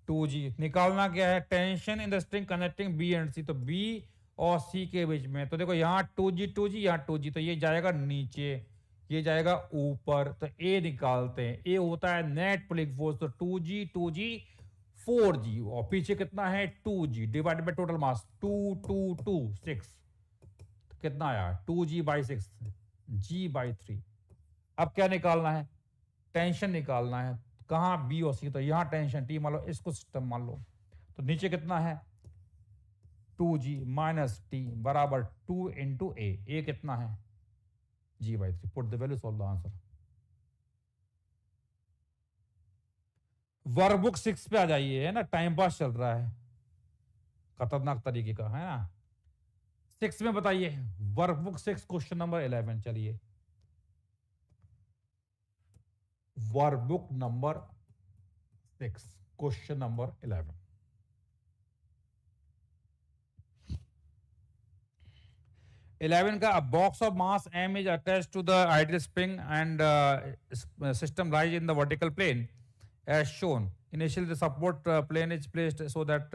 2g। निकालना क्या है? Tension in the string connecting B and C. तो बी और सी के बीच में, तो देखो यहाँ 2g 2g, यहाँ 2g, तो ये जाएगा नीचे, ये जाएगा ऊपर। तो ए निकालते हैं। ए होता है नेट पुलिंग फोर्स, तो 2g 2g 4g, और पीछे कितना है? 2g divided by total mass 2 2 2 6। कितना आया? 2g/6, g/3। अब क्या निकालना है? टेंशन निकालना है। कहां? बी और सी। तो यहां टेंशन टी मान लो, इसको सिस्टम मान लो। तो नीचे कितना है? 2g माइनस टी बराबर 2 इंटू ए कितना है? g/3। Put the value, solve the answer. Workbook 6 पे आ जाइए, है ना? टाइम पास चल रहा है। खतरनाक तरीके का है ना। 6 में बताइए, वर्कबुक 6 क्वेश्चन नंबर 11। चलिए workbook number 6 question number 11। Eleven का box of mass m is attach to the ideal spring and system rise in the vertical plane as shown. Initially the support plane is placed so that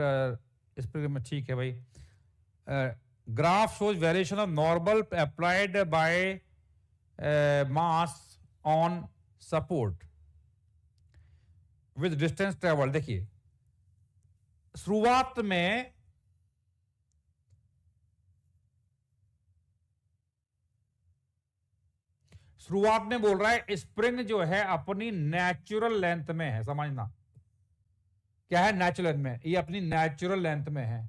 spring में, ठीक है भाई। Graph shows variation of normal applied by mass on support with distance travel. देखिए शुरुआत में बोल रहा है स्प्रिंग जो है अपनी नेचुरल लेंथ में है, समझना क्या है नेचुरल में, ये अपनी नेचुरल लेंथ में है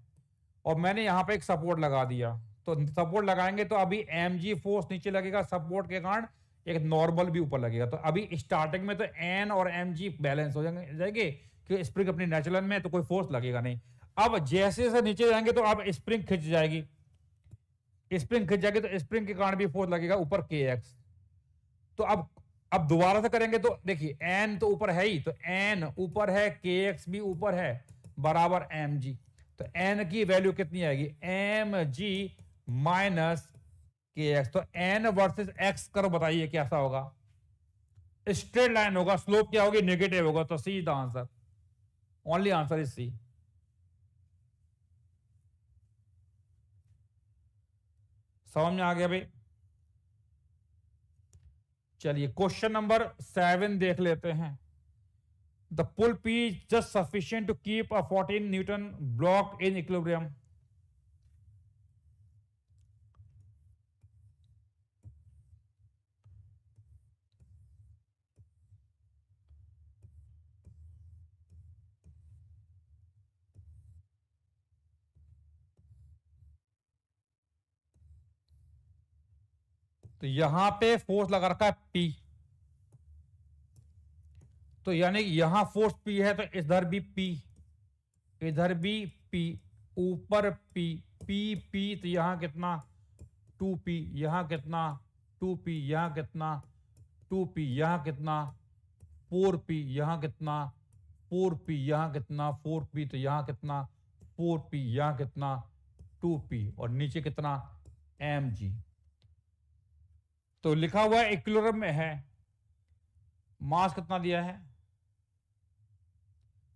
और मैंने यहां पे एक सपोर्ट लगा दिया। तो सपोर्ट लगाएंगे तो अभी mg फोर्स नीचे लगेगा सपोर्ट के कारण, एक नॉर्मल भी ऊपर लगेगा। तो अभी स्टार्टिंग में तो n और mg बैलेंस हो जाएंगे कि स्प्रिंग अपनी नेचुरल में है तो कोई फोर्स लगेगा नहीं। अब जैसे जैसे नीचे जाएंगे तो अब स्प्रिंग खिंच जाएगी, तो स्प्रिंग के कारण भी फोर्स लगेगा ऊपर kx। तो अब दोबारा से करेंगे तो देखिए n तो ऊपर है ही, तो n ऊपर है, kx भी ऊपर है, बराबर mg। तो n की वैल्यू कितनी आएगी, mg माइनस kx। तो n वर्सेस x करो, बताइए कैसा होगा, स्ट्रेट लाइन होगा, स्लोप क्या होगी, नेगेटिव होगा। तो C the answer, only answer is C. समझ में आ गया भाई। चलिए क्वेश्चन नंबर 7 देख लेते हैं। The pull P is just sufficient to keep a 14 Newton block in equilibrium. तो यहां पे फोर्स लगा रखा है P, तो यानी यहां फोर्स P है तो इधर भी P, इधर भी P, ऊपर P, P तो यहां कितना 2P, यहां कितना 2P, यहां कितना 2P, यहां कितना 4P, यहां कितना 4P, यहां कितना 4P, तो यहां कितना 4P, यहां कितना 2P और नीचे कितना mg। तो लिखा हुआ है इक्विलिब्रियम में है, मास कितना दिया है,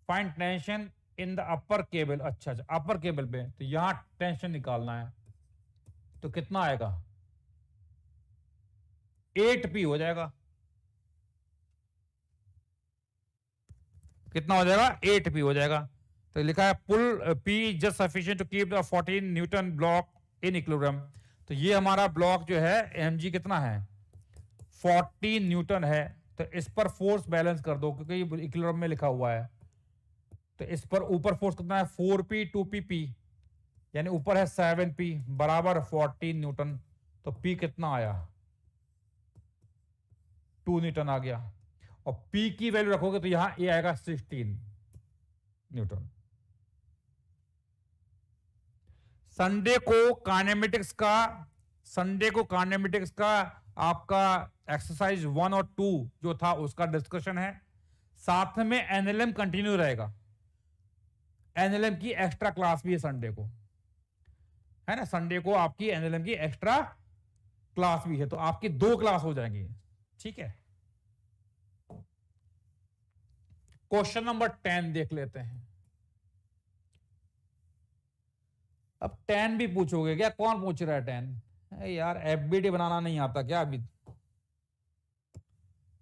find tension in the upper cable. अच्छा अपर केबल पे, तो यहां टेंशन निकालना है तो कितना आएगा 8P हो जाएगा। कितना हो जाएगा 8P हो जाएगा। तो लिखा है pull P just sufficient to keep the 14 newton block in equilibrium. तो ये हमारा ब्लॉक जो है mg कितना है 14 न्यूटन है। तो इस पर फोर्स बैलेंस कर दो क्योंकि इक्विलिब्रियम में लिखा हुआ है। तो इस पर ऊपर फोर्स कितना है 4P 2P, यानी ऊपर है 7P बराबर 14 न्यूटन। तो P कितना आया 2 न्यूटन आ गया और P की वैल्यू रखोगे तो यहां ये आएगा 16 न्यूटन। संडे को काइनेमेटिक्स का आपका एक्सरसाइज 1 और 2 जो था उसका डिस्कशन है, साथ में एनएलएम कंटिन्यू रहेगा। एनएलएम की एक्स्ट्रा क्लास भी है संडे को, है ना, संडे को आपकी एनएलएम की एक्स्ट्रा क्लास भी है, तो आपकी 2 क्लास हो जाएंगी, ठीक है। क्वेश्चन नंबर 10 देख लेते हैं। अब 10 भी पूछोगे क्या, कौन पूछ रहा है 10, यार एफबीडी बनाना नहीं आता क्या अभी।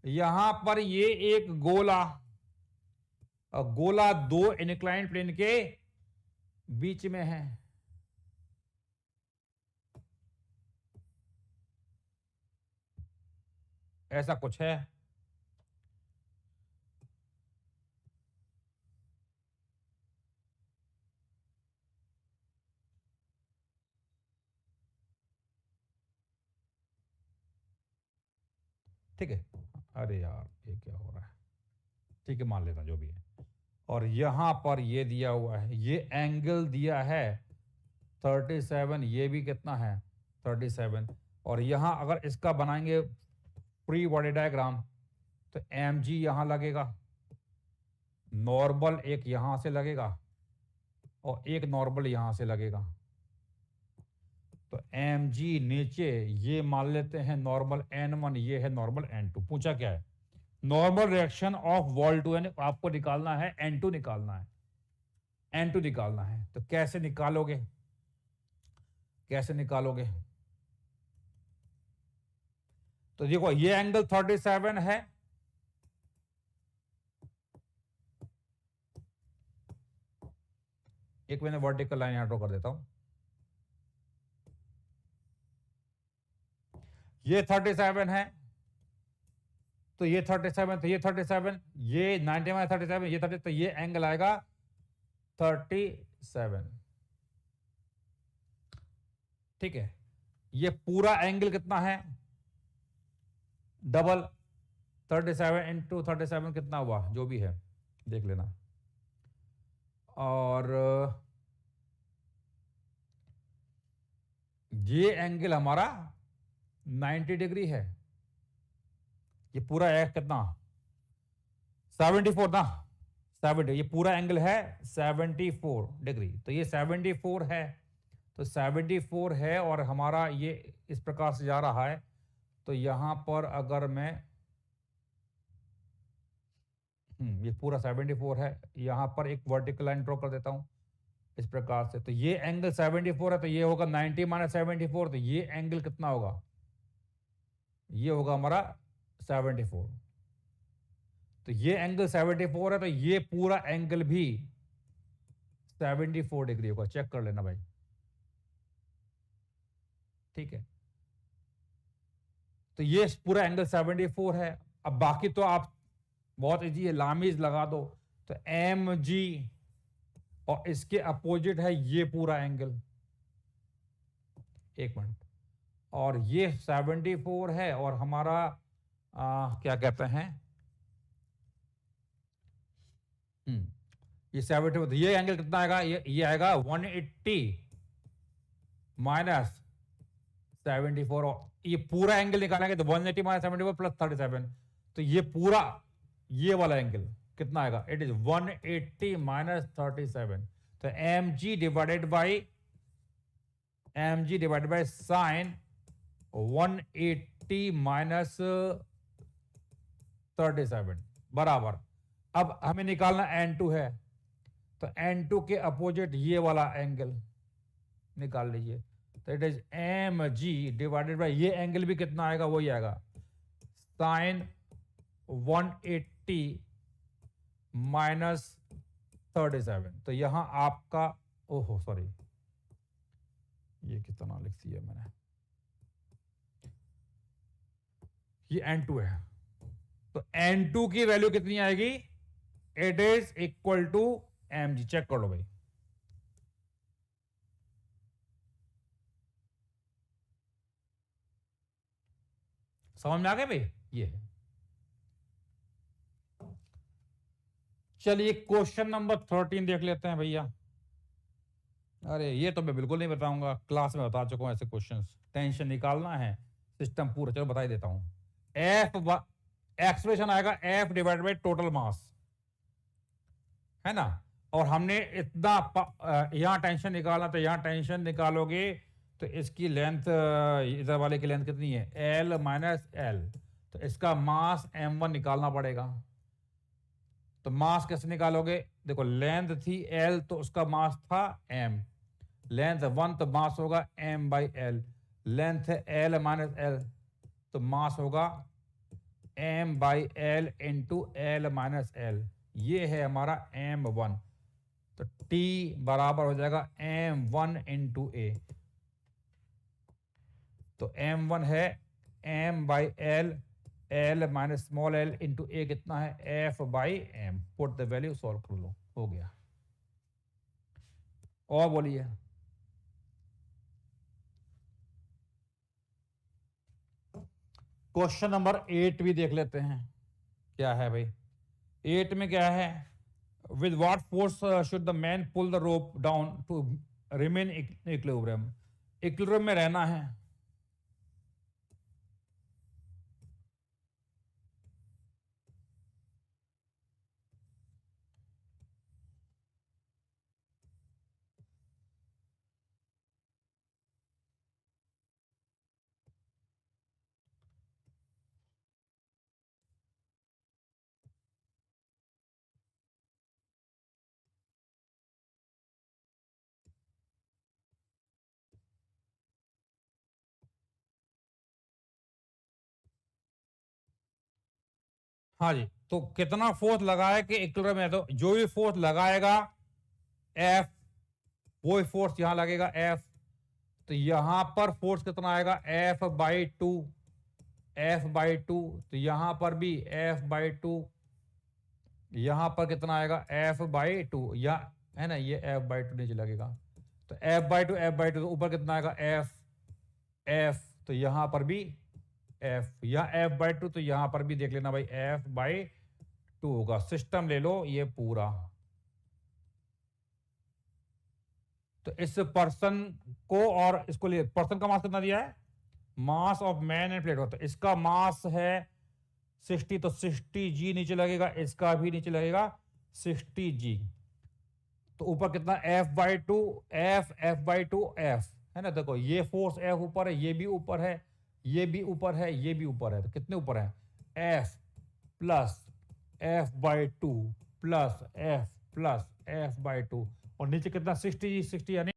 यहां पर ये एक गोला, गोला 2 इंक्लाइंड प्लेन के बीच में है। ऐसा कुछ है, ठीक है। अरे यार ये क्या हो रहा है, ठीक है मान लेता जो भी है। और यहां पर ये दिया हुआ है, ये एंगल दिया है 37, ये भी कितना है 37। और यहां अगर इसका बनाएंगे फ्री बॉडी डायग्राम तो एम जी यहां लगेगा, नॉर्मल एक यहां से लगेगा और एक नॉर्मल यहां से लगेगा। तो एम जी नीचे ये मान लेते हैं नॉर्मल N1, ये है नॉर्मल N2। पूछा क्या है, normal reaction of wall to N, आपको निकालना है N2 निकालना है, N2 निकालना है। तो कैसे निकालोगे, कैसे निकालोगे? तो देखो ये एंगल 37 है, एक मैंने वर्टिकल लाइन यहां ड्रॉ कर देता हूं, ये 37 है, तो ये 37, तो ये 37, ये 90 माइनस 37, ये 30, तो ये एंगल आएगा 37। ठीक है, ये पूरा एंगल कितना है, डबल 37 इंटू 37 कितना हुआ, जो भी है देख लेना। और ये एंगल हमारा 90 डिग्री है, ये पूरा है कितना 74 ना, 70, ये पूरा एंगल है 74 डिग्री, तो ये 74 है, तो 74 है और हमारा ये इस प्रकार से जा रहा है। तो यहां पर अगर मैं ये पूरा 74 है, यहां पर एक वर्टिकल लाइन ड्रॉ कर देता हूं इस प्रकार से। तो ये एंगल 74 है, तो ये होगा 90 माइनस 74, तो ये एंगल कितना होगा, ये होगा हमारा 74। तो ये एंगल 74 है, तो ये पूरा एंगल भी 74 डिग्री होगा, चेक कर लेना भाई। ठीक है, तो ये पूरा एंगल 74 है। अब बाकी तो आप बहुत इजी है, लामीज लगा दो। तो एम जी और इसके अपोजिट है ये पूरा एंगल, एक मिनट, और ये 74 है और हमारा क्या कहते हैं, ये 74, तो ये एंगल कितना आएगा, ये आएगा 180 माइनस 74, और ये पूरा एंगल निकालेंगे तो 180 माइनस 74 प्लस 37, तो ये पूरा ये वाला एंगल कितना आएगा, इट इज 180 माइनस 37। तो M G divided by sine 180 minus 37 बराबर। अब हमें निकालना N2 है, तो N2 के अपोजिट ये वाला एंगल निकाल लीजिए, तो it is M G divided by ये एंगल भी कितना आएगा, वही आएगा साइन 180 माइनस 37। तो यहां आपका, ओहो सॉरी, ये कितना लिख दिया मैंने, ये N2 है, तो N2 की वैल्यू कितनी आएगी, it is equal to M G. Check कर लो भाई, समझ में आ गया भाई, ये है। चलिए क्वेश्चन नंबर 13 देख लेते हैं भैया। अरे ये तो मैं बिल्कुल नहीं बताऊंगा, क्लास में बता चुका हूं ऐसे क्वेश्चंस, टेंशन निकालना है सिस्टम पूरा, चलो बता ही देता हूं। एक्सप्रेशन आएगा F divided by total mass, है ना, और हमने इतना यहां टेंशन निकालना, तो यहां टेंशन निकालोगे तो इसकी लेंथ, इधर वाले की लेंथ कितनी है, L माइनस L, तो इसका मास M1 निकालना पड़ेगा। तो मास कैसे निकालोगे, देखो लेंथ थी L तो उसका मास था M, लेंथ 1 तो मास होगा M बाई L, लेंथ है L माइनस L तो मास होगा M by L into L minus L, ये है हमारा M1। तो T बराबर हो जाएगा M1 इंटू A, तो M1 है M by L minus small l into A कितना है F by M, put the value, solve कर लो, हो गया। और बोलिए, क्वेश्चन नंबर 8 भी देख लेते हैं, क्या है भाई 8 में क्या है, with what force should the man pull the rope down to remain equilibrium? Equilibrium में रहना है। हाँ जी, तो कितना फोर्स लगाए कि इक्विलिब्रियम में, तो जो भी फोर्स लगाएगा एफ, वो फोर्स यहां लगेगा एफ, तो यहां पर फोर्स कितना आएगा F/2, F/2, तो यहां पर भी F/2, यहां पर कितना आएगा F/2, या है ना, ये F/2 नीचे लगेगा, तो F/2 तो ऊपर कितना आएगा F, F, तो यहां पर भी F, या F/2, तो यहां पर भी देख लेना भाई F/2 होगा। सिस्टम ले लो ये पूरा, तो इस पर्सन को और इसको ले, पर्सन का मास कितना दिया है, mass of man end plate, तो इसका मास है 60, तो 60g नीचे लगेगा, इसका भी नीचे लगेगा 60g, तो ऊपर कितना F/2, F/2 F, है ना। देखो ये फोर्स F ऊपर है, ये भी ऊपर है, ये भी ऊपर है, ये भी ऊपर है, तो कितने ऊपर है F plus F/2 plus F plus F/2, और नीचे कितना 60 यानी